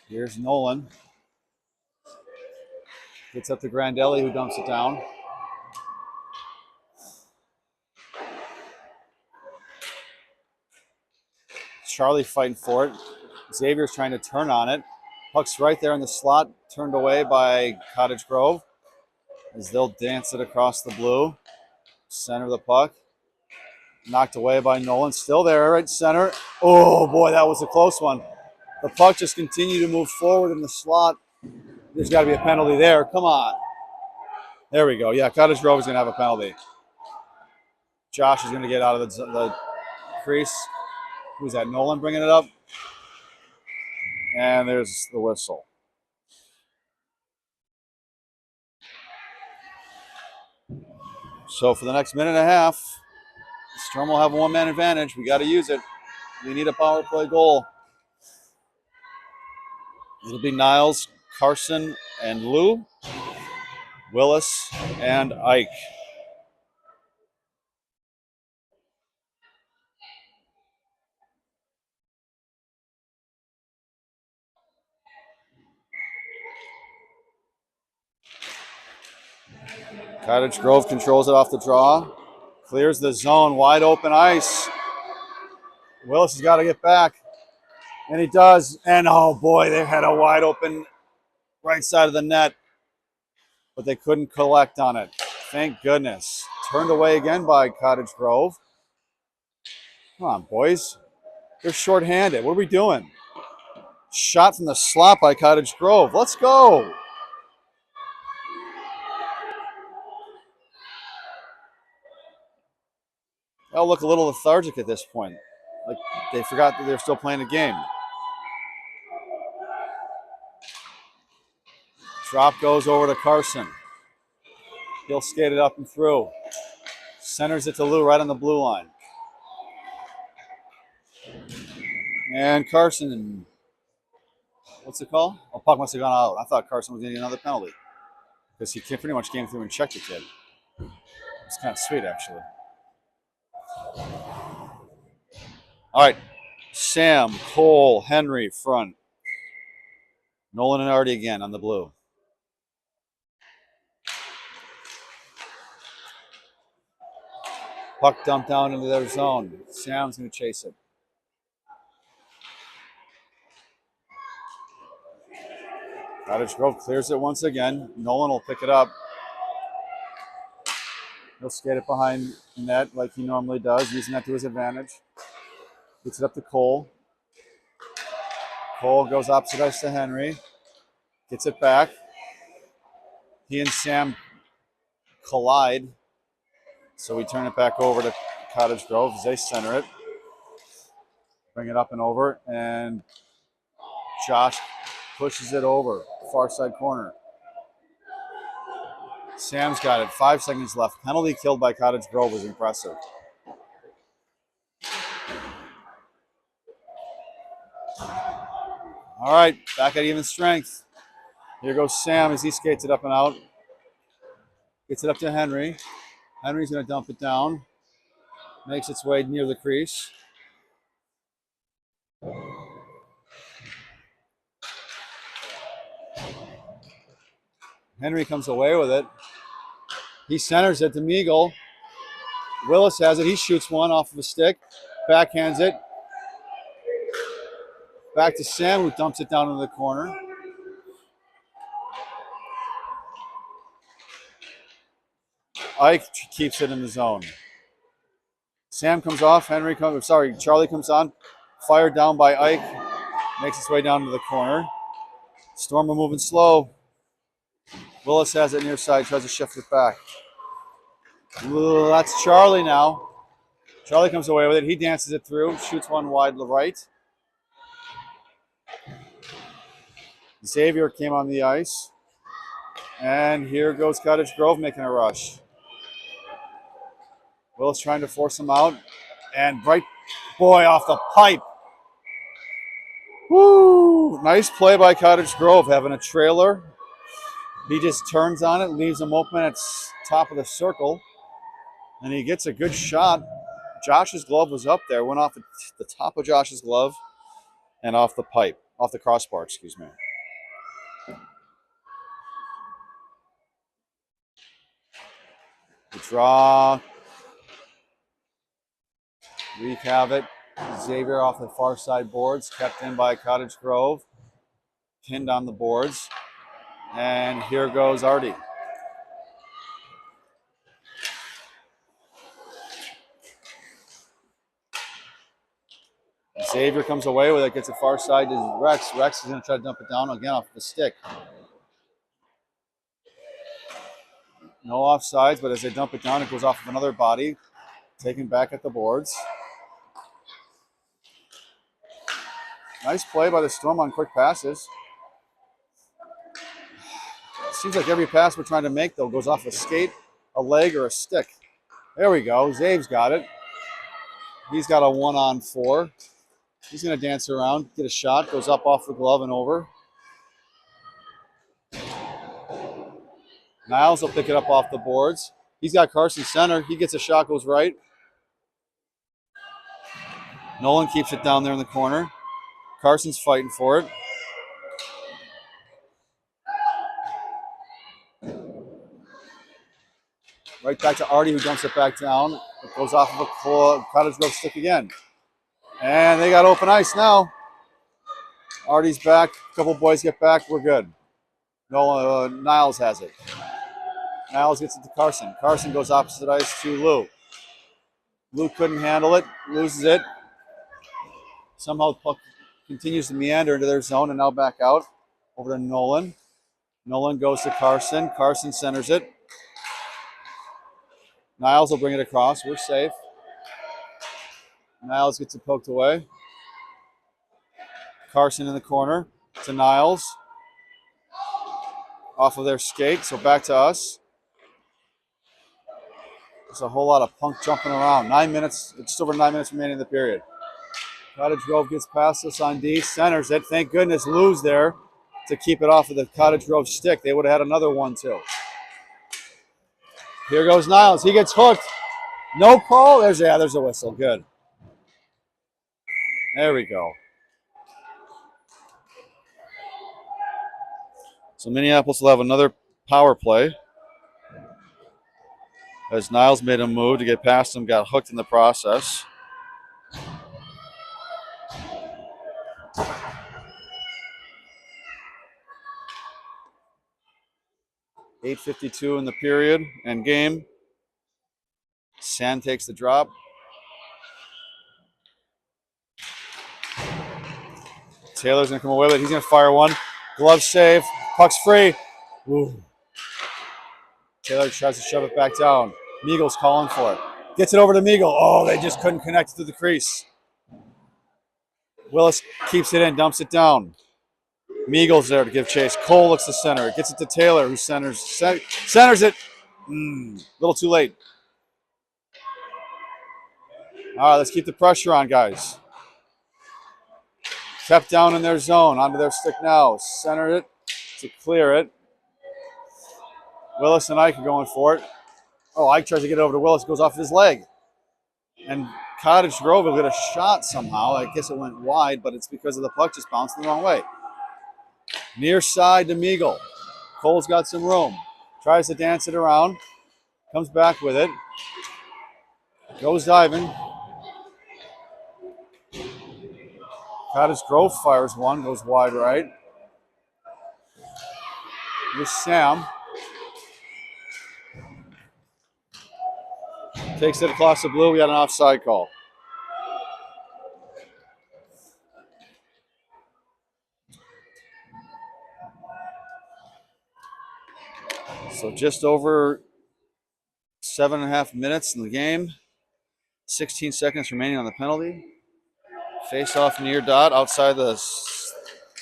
Here's Nolan. Gets up to Grandelli, who dumps it down. Charlie fighting for it. Xavier's trying to turn on it. Puck's right there in the slot, turned away by Cottage Grove as they'll dance it across the blue. Center of the puck. Knocked away by Nolan. Still there, right center. Oh, boy, that was a close one. The puck just continued to move forward in the slot. There's got to be a penalty there. Come on. There we go. Yeah, Cottage Grove is going to have a penalty. Josh is going to get out of the crease. Who's that? Nolan bringing it up. And there's the whistle. So for the next minute and a half, Storm will have a one-man advantage. We got to use it. We need a power play goal. It'll be Niles, Carson, and Lou, Willis, and Ike. Cottage Grove controls it off the draw. Clears the zone, wide open ice. Willis has got to get back. And he does. And oh boy, they had a wide open right side of the net. But they couldn't collect on it. Thank goodness. Turned away again by Cottage Grove. Come on, boys. They're shorthanded. What are we doing? Shot from the slot by Cottage Grove. Let's go. They'll look a little lethargic at this point. Like they forgot that they're still playing the game. Drop goes over to Carson. He'll skate it up and through. Centers it to Lou right on the blue line. And Carson, what's it called? Oh, puck must have gone out. I thought Carson was going to get another penalty because he pretty much came through and checked the kid. It's kind of sweet, actually. All right. Sam, Cole, Henry, front. Nolan and Artie again on the blue. Puck dumped down into their zone. Sam's going to chase it. Cottage Grove clears it once again. Nolan will pick it up. He'll skate it behind net like he normally does, using that to his advantage. Gets it up to Cole. Cole goes opposite ice to Henry. Gets it back. He and Sam collide. So we turn it back over to Cottage Grove as they center it. Bring it up and over. And Josh pushes it over. Far side corner. Sam's got it. 5 seconds left. Penalty killed by Cottage Grove was impressive. All right, back at even strength. Here goes Sam as he skates it up and out. Gets it up to Henry. Henry's going to dump it down. Makes its way near the crease. Henry comes away with it. He centers it to Meagle. Willis has it. He shoots one off of a stick. Backhands it. Back to Sam, who dumps it down into the corner. Ike keeps it in the zone. Sam comes off. Charlie comes on. Fired down by Ike. Makes its way down to the corner. Storm are moving slow. Willis has it near side. Tries to shift it back. Ooh, that's Charlie now. Charlie comes away with it. He dances it through. Shoots one wide to the right. Xavier came on the ice. And here goes Cottage Grove making a rush. Willis trying to force him out. And bright boy off the pipe. Woo! Nice play by Cottage Grove, having a trailer. He just turns on it, leaves him open at top of the circle. And he gets a good shot. Josh's glove was up there. Went off the top of Josh's glove and off the pipe. Off the crossbar, excuse me. The draw. Wreak havoc. Xavier off the far side boards, kept in by Cottage Grove. Pinned on the boards. And here goes Artie. Xavier comes away with it, gets it far side to Rex. Rex is going to try to dump it down again off the stick. No offsides, but as they dump it down, it goes off of another body, taken back at the boards. Nice play by the Storm on quick passes. It seems like every pass we're trying to make, though, goes off a skate, a leg, or a stick. There we go. Zave's got it. He's got a 1-on-4. He's going to dance around, get a shot, goes up off the glove and over. Niles will pick it up off the boards. He's got Carson center. He gets a shot, goes right. Nolan keeps it down there in the corner. Carson's fighting for it. Right back to Artie, who dumps it back down. It goes off of a Cottage Grove stick again. And they got open ice now. Artie's back. A couple boys get back. We're good. No, Niles has it. Niles gets it to Carson. Carson goes opposite ice to Lou. Lou couldn't handle it. Loses it. Somehow the puck continues to meander into their zone and now back out. Over to Nolan. Nolan goes to Carson. Carson centers it. Niles will bring it across. We're safe. Niles gets it poked away. Carson in the corner to Niles. Off of their skate, so back to us. There's a whole lot of punk jumping around. 9 minutes, just over 9 minutes remaining in the period. Cottage Grove gets past us on D, centers it. Thank goodness Lou's there to keep it off of the Cottage Grove stick. They would have had another one too. Here goes Niles. He gets hooked. No call. There's a whistle. Good. There we go. So Minneapolis will have another power play. As Niles made a move to get past him, got hooked in the process. .8:52 in the period and game. Sand takes the drop. Taylor's going to come away with it. He's going to fire one. Glove save. Puck's free. Ooh. Taylor tries to shove it back down. Meagle's calling for it. Gets it over to Meagle. Oh, they just couldn't connect to the crease. Willis keeps it in, dumps it down. Meagle's there to give chase. Cole looks to center. Gets it to Taylor, who centers it. A little too late. All right, let's keep the pressure on, guys. Kept down in their zone. Onto their stick now. Center it to clear it. Willis and Ike are going for it. Oh, Ike tries to get it over to Willis. Goes off his leg. And Cottage Grove will get a shot somehow. I guess it went wide, but it's because of the puck just bouncing the wrong way. Near side to Meagle. Cole's got some room. Tries to dance it around. Comes back with it. Goes diving. Cottage Grove fires one. Goes wide right. Here's Sam. Takes it across the blue. We got an offside call. So just over 7.5 minutes in the game. 16 seconds remaining on the penalty. Face off near dot outside the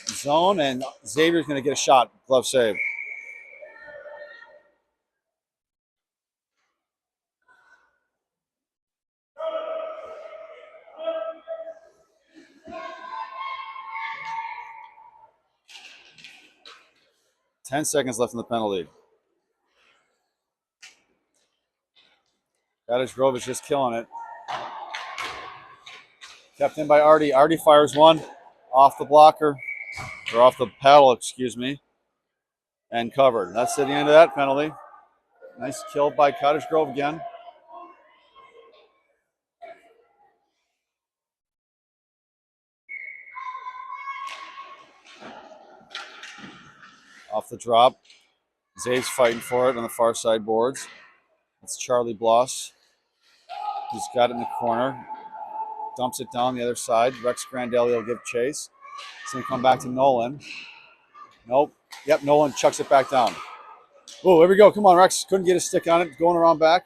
zone, and Xavier's going to get a shot. Glove save. Ten seconds left in the penalty. Cottage Grove is just killing it. Kept in by Artie. Artie fires one off the blocker, or off the paddle, excuse me, and covered. That's at the end of that penalty. Nice kill by Cottage Grove again. Off the drop. Zave's fighting for it on the far side boards. It's Charlie Bloss, who's got it in the corner. Dumps it down the other side. Rex Grandelli will give chase. It's going to come back to Nolan. Nope. Yep, Nolan chucks it back down. Oh, here we go. Come on, Rex. Couldn't get a stick on it. Going around back.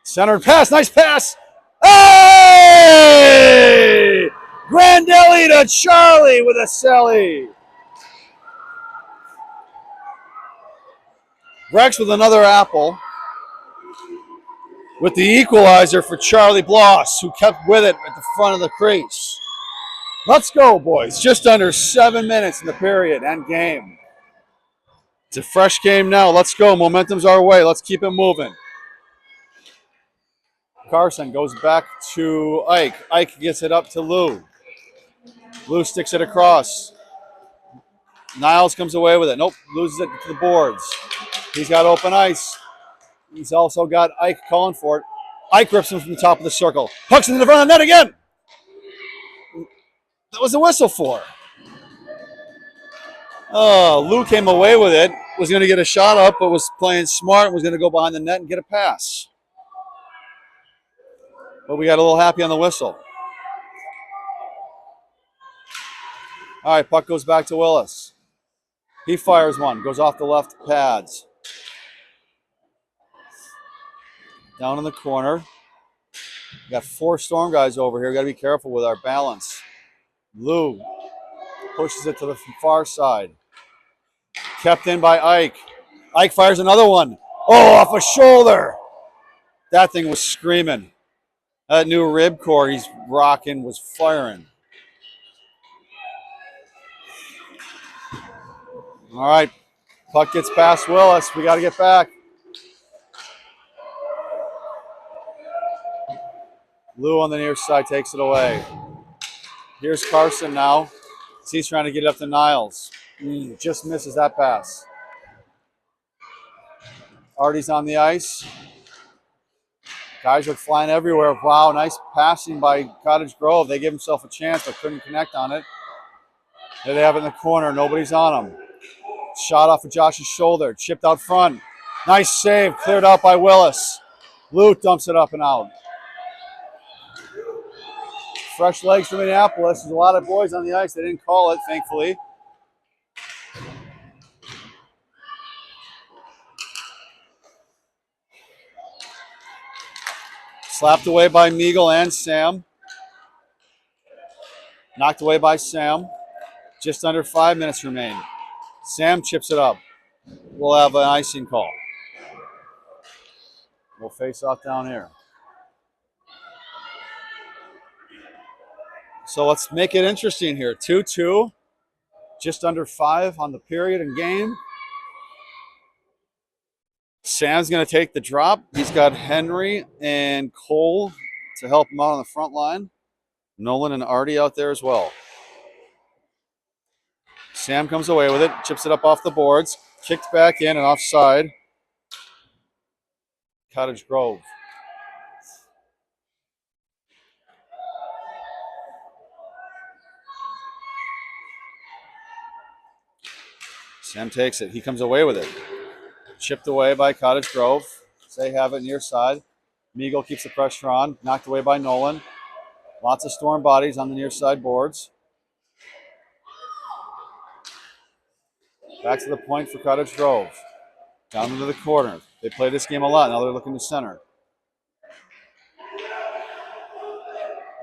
Centered pass. Nice pass. Hey! Grandelli to Charlie with a celly. Rex with another apple. With the equalizer for Charlie Bloss, who kept with it at the front of the crease. Let's go, boys. Just under 7 minutes in the period and game. It's a fresh game now. Let's go. Momentum's our way. Let's keep it moving. Carson goes back to Ike. Ike gets it up to Lou. Lou sticks it across. Niles comes away with it. Nope, loses it to the boards. He's got open ice. He's also got Ike calling for it. Ike rips him from the top of the circle. Hooks into the front of the net again. That was the whistle for. Oh, Lou came away with it. Was going to get a shot up, but was playing smart. Was going to go behind the net and get a pass. But we got a little happy on the whistle. All right, puck goes back to Willis. He fires one. Goes off the left pads. Down in the corner. We got 4 Storm guys over here. Got to be careful with our balance. Lou pushes it to the far side. Kept in by Ike. Ike fires another one. Oh, off a shoulder. That thing was screaming. That new rib core he's rocking was firing. All right, puck gets past Willis. We got to get back. Lou on the near side takes it away. Here's Carson now. He's trying to get it up to Niles. Just misses that pass. Artie's on the ice. Guys are flying everywhere. Wow, nice passing by Cottage Grove. They give himself a chance, but couldn't connect on it. There they have it in the corner. Nobody's on him. Shot off of Josh's shoulder. Chipped out front. Nice save. Cleared out by Willis. Lou dumps it up and out. Fresh legs from Minneapolis. There's a lot of boys on the ice. They didn't call it, thankfully. Slapped away by Meagle and Sam. Knocked away by Sam. Just under 5 minutes remain. Sam chips it up. We'll have an icing call. We'll face off down here. So let's make it interesting here. 2-2. Just under 5 on the period and game. Sam's going to take the drop. He's got Henry and Cole to help him out on the front line. Nolan and Artie out there as well. Sam comes away with it, chips it up off the boards, kicked back in and offside. Cottage Grove. Sam takes it. He comes away with it. Chipped away by Cottage Grove. They have it near side. Meagle keeps the pressure on. Knocked away by Nolan. Lots of Storm bodies on the near side boards. Back to the point for Cottage Grove. Down into the corner. They play this game a lot. Now they're looking to center.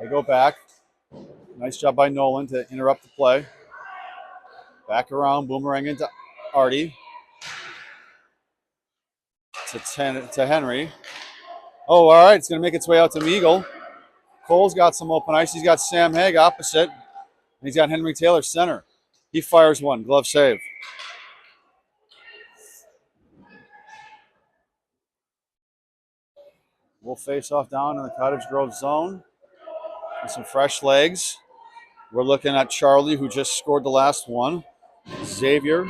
They go back. Nice job by Nolan to interrupt the play. Back around, boomerang into Artie. To Henry. Oh, all right. It's going to make its way out to Meagle. Cole's got some open ice. He's got Sam Haig opposite. And he's got Henry Taylor center. He fires one. Glove save. We'll face off down in the Cottage Grove zone with some fresh legs. We're looking at Charlie, who just scored the last one. Xavier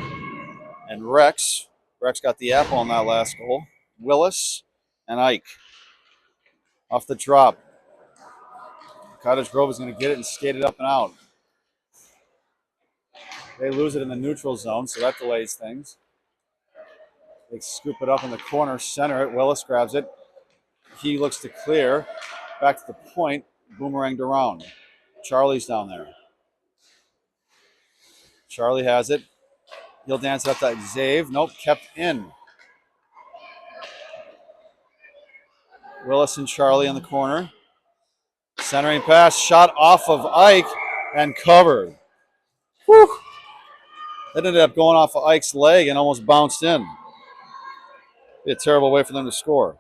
and Rex. Rex got the apple on that last goal. Willis and Ike. Off the drop. Cottage Grove is going to get it and skate it up and out. They lose it in the neutral zone, so that delays things. They scoop it up in the corner, center it. Willis grabs it. He looks to clear. Back to the point. Boomeranged around. Charlie's down there. Charlie has it. He'll dance it up to Xavier. Nope, kept in. Willis and Charlie in the corner. Centering pass, shot off of Ike and covered. Whew. That ended up going off of Ike's leg and almost bounced in. Be a terrible way for them to score.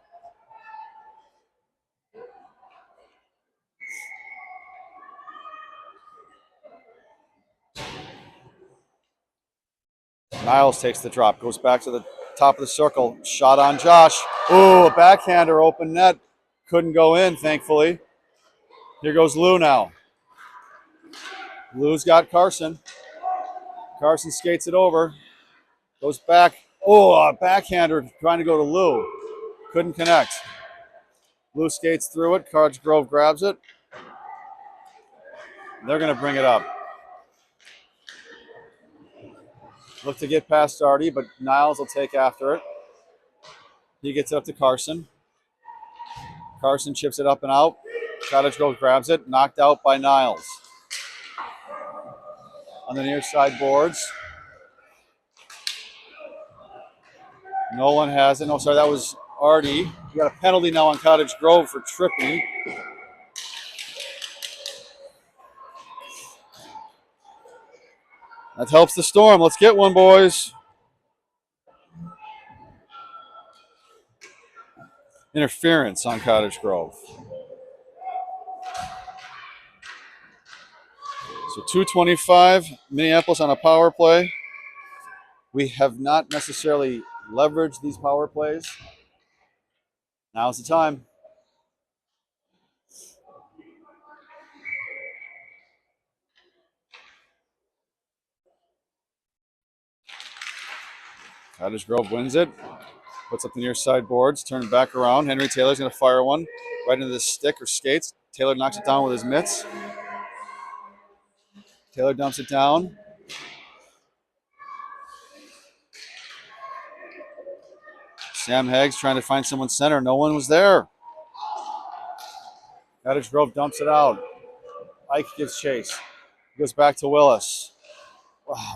Niles takes the drop, goes back to the top of the circle. Shot on Josh. Oh, a backhander, open net. Couldn't go in, thankfully. Here goes Lou now. Lou's got Carson. Carson skates it over. Goes back. Oh, a backhander trying to go to Lou. Couldn't connect. Blue skates through it. Cottage Grove grabs it. They're going to bring it up. Look to get past Artie, but Niles will take after it. He gets it up to Carson. Carson chips it up and out. Cottage Grove grabs it. Knocked out by Niles. On the near side boards. Nolan has it. No, sorry, that was Artie. We got a penalty now on Cottage Grove for tripping. That helps the Storm. Let's get one, boys. Interference on Cottage Grove. So 2:25, Minneapolis on a power play. We have not necessarily leveraged these power plays. Now's the time. Cottage Grove wins it. Puts up the near side boards. Turn back around. Henry Taylor's going to fire one right into the stick or skates. Taylor knocks it down with his mitts. Taylor dumps it down. Sam Hagg's trying to find someone center. No one was there. Cottage Grove dumps it out. Ike gives chase. Goes back to Willis.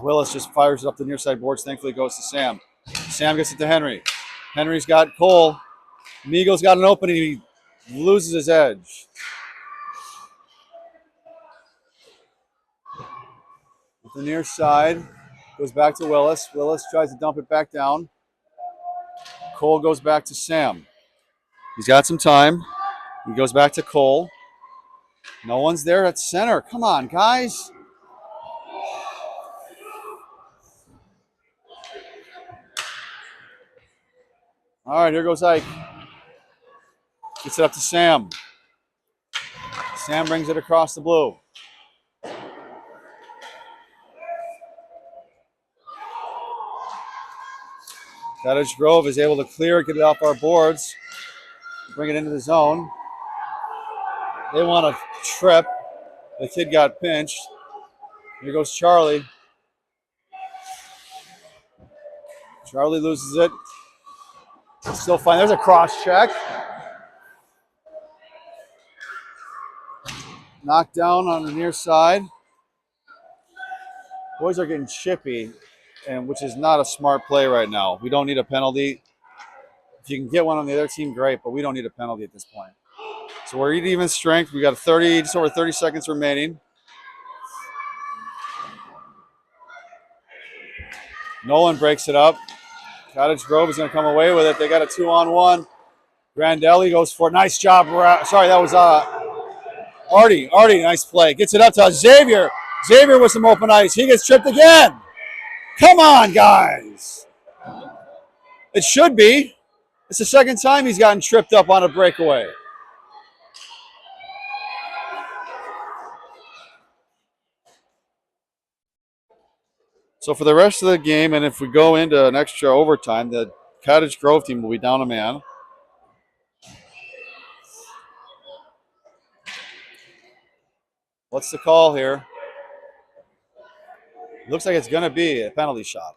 Willis just fires it up the near side boards. Thankfully, it goes to Sam. Sam gets it to Henry. Henry's got Cole. Miguel's got an opening. He loses his edge. With the near side, goes back to Willis. Willis tries to dump it back down. Cole goes back to Sam. He's got some time. He goes back to Cole. No one's there at center. Come on, guys. All right, here goes Ike. Gets it up to Sam. Sam brings it across the blue. Cottage Grove is able to clear it, get it off our boards, bring it into the zone. They want a trip. The kid got pinched. Here goes Charlie. Charlie loses it. Still fine. There's a cross check. Knocked down on the near side. Boys are getting chippy, and which is not a smart play right now. We don't need a penalty. If you can get one on the other team, great, but we don't need a penalty at this point. So we're at even strength. We got just over 30 seconds remaining. Nolan breaks it up. Cottage Grove is going to come away with it. They got a 2-on-1. Grandelli goes for it. Nice job. Sorry, that was Artie. Artie, nice play. Gets it up to Xavier. Xavier with some open ice. He gets tripped again. Come on, guys. It should be. It's the second time he's gotten tripped up on a breakaway. So for the rest of the game, and if we go into an extra overtime, the Cottage Grove team will be down a man. What's the call here? Looks like it's going to be a penalty shot.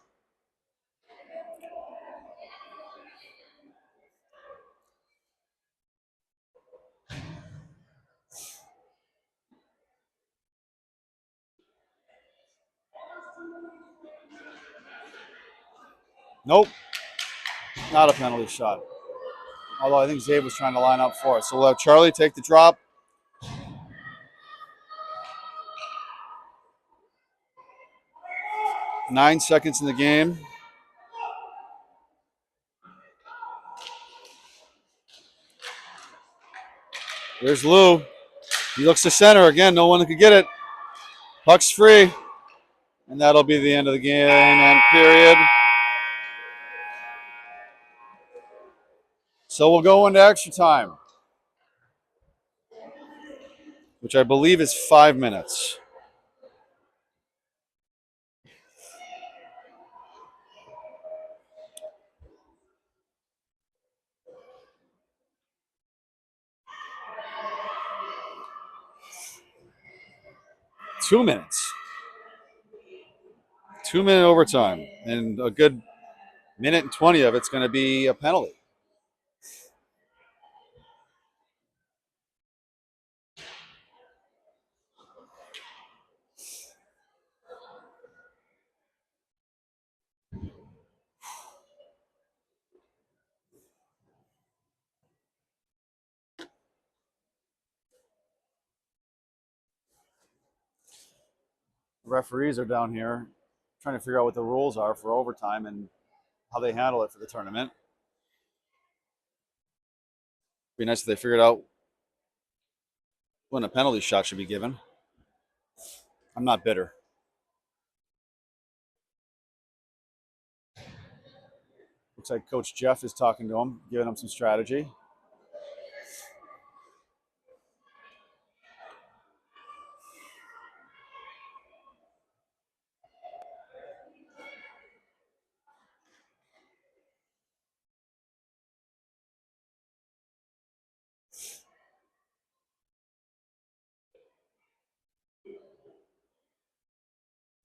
Nope, not a penalty shot. Although I think Zabe was trying to line up for it. So we'll have Charlie take the drop. Nine seconds in the game. There's Lou. He looks to center. Again, no one could get it. Puck's free. And that'll be the end of the game and period. So we'll go into extra time, which I believe is 5 minutes. 2 minutes. 2-minute overtime. And a good minute and 20 of it's going to be a penalty. Referees are down here trying to figure out what the rules are for overtime and how they handle it for the tournament. Be nice if they figured out when a penalty shot should be given. I'm not bitter. Looks like Coach Jeff is talking to him, giving him some strategy.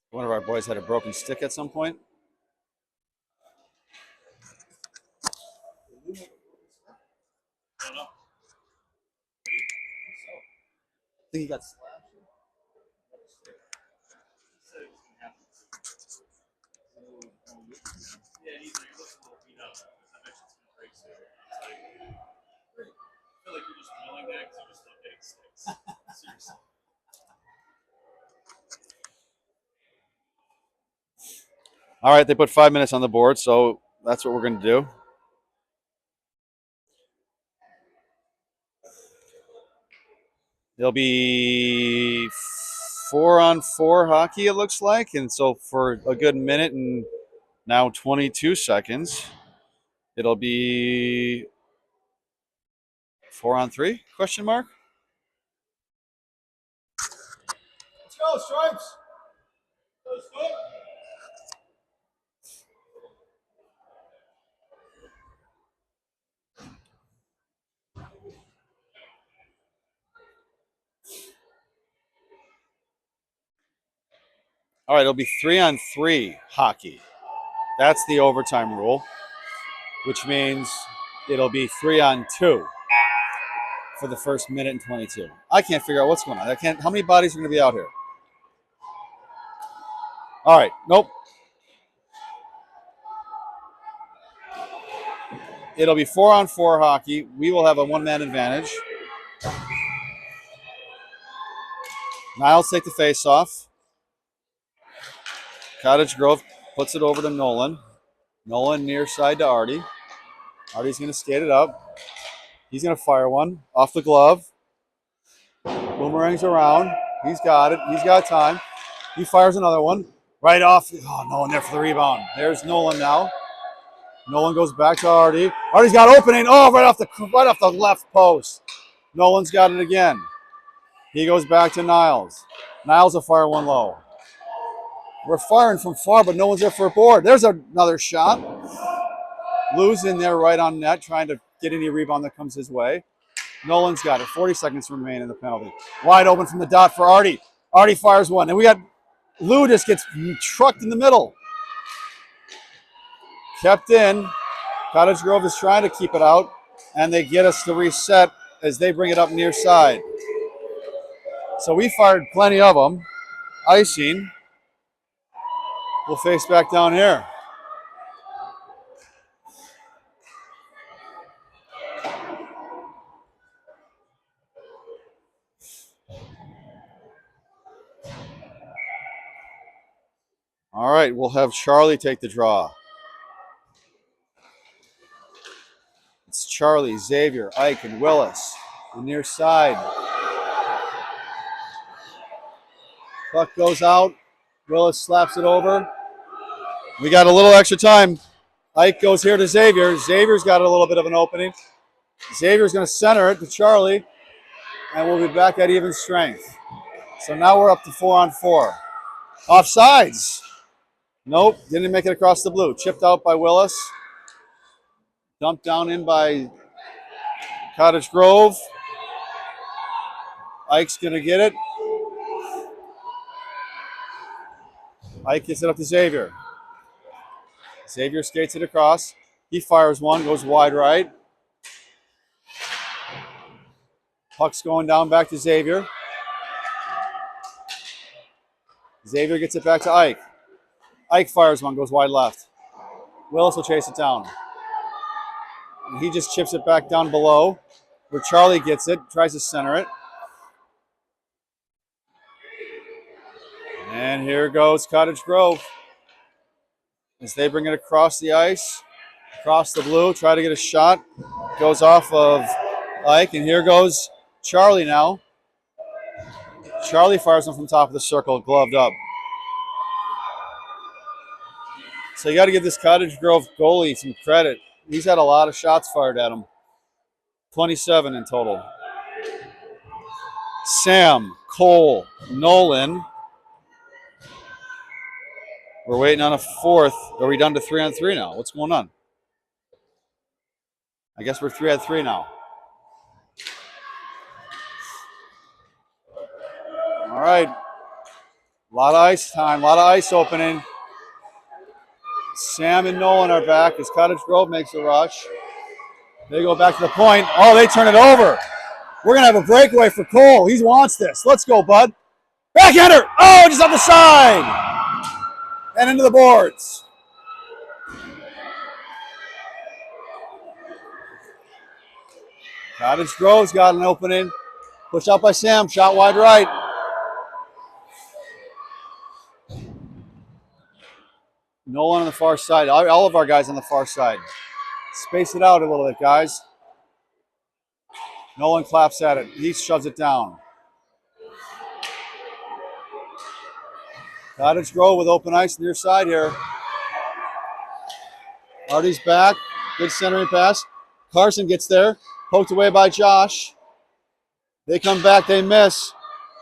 One of our boys had a broken stick at some point. I think he got slapped. Yeah, he's like, looks a little beat up. I bet it's gonna break soon. I feel like you're just willing that because you just love getting sticks. Seriously. All right, they put 5 minutes on the board, so that's what we're going to do. There'll be 4-on-4 hockey, it looks like. And so for a good minute and now 22 seconds, it'll be 4-on-3, question mark? Let's go, Stripes! Let's go. All right, it'll be 3-on-3 hockey. That's the overtime rule, which means it'll be 3-on-2 for the first minute and 22. I can't figure out what's going on. How many bodies are going to be out here? All right, nope. It'll be 4-on-4 hockey. We will have a one-man advantage. Niles take the face-off. Cottage Grove puts it over to Nolan. Nolan near side to Artie. Artie's going to skate it up. He's going to fire one off the glove. Boomerangs around. He's got it. He's got time. He fires another one right off. Oh, no one there for the rebound. There's Nolan now. Nolan goes back to Artie. Artie's got opening. Oh, right off the left post. Nolan's got it again. He goes back to Niles. Niles will fire one low. We're firing from far, but no one's there for a board. There's another shot. Lou's in there right on net, trying to get any rebound that comes his way. Nolan's got it. 40 seconds remain in the penalty. Wide open from the dot for Artie. Artie fires one. And we got Lou just gets trucked in the middle. Kept in. Cottage Grove is trying to keep it out. And they get us to reset as they bring it up near side. So we fired plenty of them. Icing. We'll face back down here. All right, we'll have Charlie take the draw. It's Charlie, Xavier, Ike, and Willis. The near side. Puck goes out. Willis slaps it over. We got a little extra time. Ike goes here to Xavier. Xavier's got a little bit of an opening. Xavier's going to center it to Charlie, and we'll be back at even strength. So now we're up to 4-on-4. Offsides. Nope, didn't make it across the blue. Chipped out by Willis. Dumped down in by Cottage Grove. Ike's going to get it. Ike gets it up to Xavier. Xavier skates it across. He fires one, goes wide right. Puck's going down back to Xavier. Xavier gets it back to Ike. Ike fires one, goes wide left. Willis will chase it down. And he just chips it back down below where Charlie gets it, tries to center it. And here goes Cottage Grove as they bring it across the ice, across the blue, try to get a shot. Goes off of Ike, and here goes Charlie now. Charlie fires one from top of the circle, gloved up. So you got to give this Cottage Grove goalie some credit. He's had a lot of shots fired at him. 27 in total. Sam, Cole, Nolan. We're waiting on a fourth. Are we down to 3-on-3 now? What's going on? I guess we're 3-on-3 now. All right. A lot of ice time, a lot of ice opening. Sam and Nolan are back as Cottage Grove makes a rush. They go back to the point. Oh, they turn it over. We're going to have a breakaway for Cole. He wants this. Let's go, bud. Backhander. Oh, just off the side. And into the boards. Cottage Grove's got an opening. Push out by Sam. Shot wide right. Nolan on the far side. All of our guys on the far side. Space it out a little bit, guys. Nolan claps at it. He shoves it down. Cottage Grove with open ice near side here. Artie's back. Good centering pass. Carson gets there. Poked away by Josh. They come back. They miss.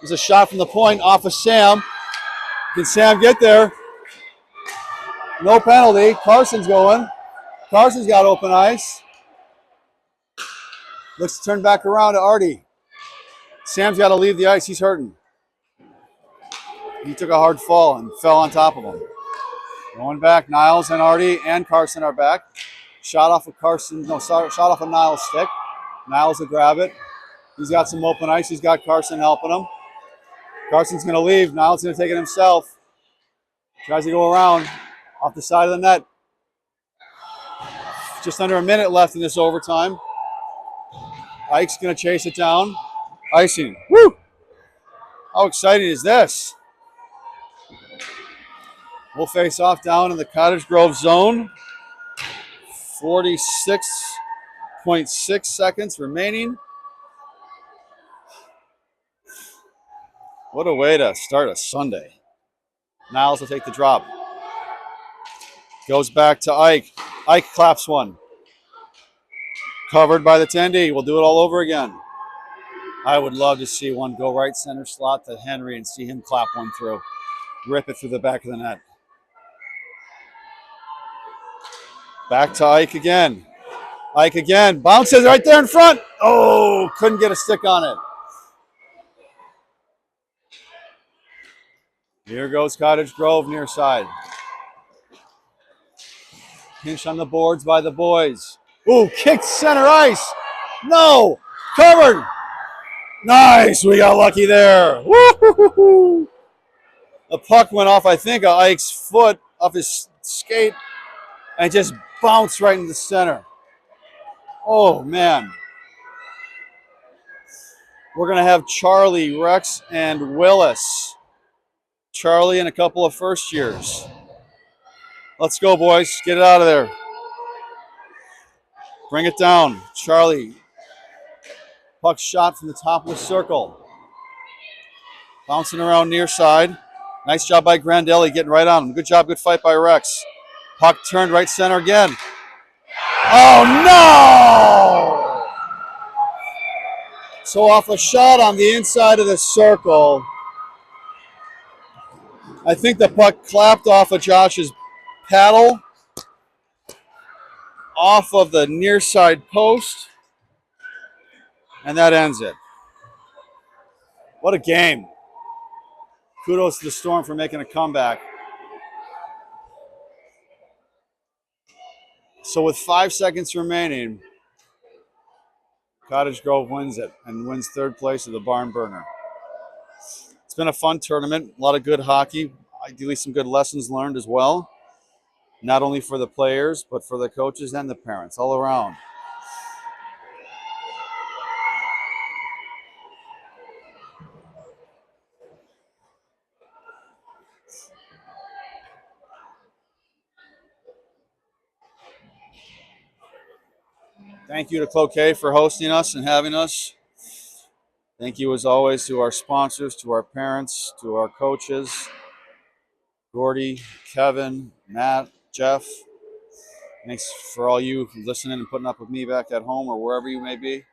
There's a shot from the point off of Sam. Can Sam get there? No penalty. Carson's going. Carson's got open ice. Looks to turn back around to Artie. Sam's got to leave the ice. He's hurting. He took a hard fall and fell on top of him. Going back, Niles and Artie and Carson are back. Shot off of Carson, no, sorry, shot off of Niles' stick. Niles will grab it. He's got some open ice. He's got Carson helping him. Carson's going to leave. Niles going to take it himself. Tries to go around off the side of the net. Just under a minute left in this overtime. Ike's going to chase it down. Icing. Woo! How exciting is this? We'll face off down in the Cottage Grove zone. 46.6 seconds remaining. What a way to start a Sunday. Niles will take the drop. Goes back to Ike. Ike claps one. Covered by the Tendy. We'll do it all over again. I would love to see one go right center slot to Henry and see him clap one through. Rip it through the back of the net. Back to Ike again. Ike again. Bounces right there in front. Oh, couldn't get a stick on it. Here goes Cottage Grove near side. Pinch on the boards by the boys. Ooh, kicked center ice. No, covered. Nice, we got lucky there. Woo-hoo-hoo-hoo. The puck went off, I think, of Ike's foot, off his skate, and just bounced right in the center. Oh, man. We're going to have Charlie, Rex, and Willis. Charlie and a couple of first years. Let's go, boys. Get it out of there. Bring it down. Charlie. Puck shot from the top of the circle. Bouncing around near side. Nice job by Grandelli getting right on him. Good job, good fight by Rex. Puck turned right center again. Oh, no! So off a shot on the inside of the circle, I think the puck clapped off of Josh's paddle, off of the near side post, and that ends it. What a game. Kudos to the Storm for making a comeback. So with 5 seconds remaining, Cottage Grove wins it and wins third place of the Barn Burner. It's been a fun tournament, a lot of good hockey, ideally some good lessons learned as well, not only for the players, but for the coaches and the parents, all around. Thank you to Cloquet for hosting us and having us. Thank you, as always, to our sponsors, to our parents, to our coaches, Gordy, Kevin, Matt, Jeff. Thanks for all you listening and putting up with me back at home or wherever you may be.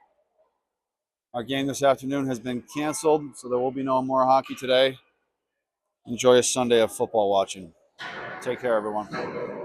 Our game this afternoon has been canceled, so there will be no more hockey today. Enjoy a Sunday of football watching. Take care, everyone.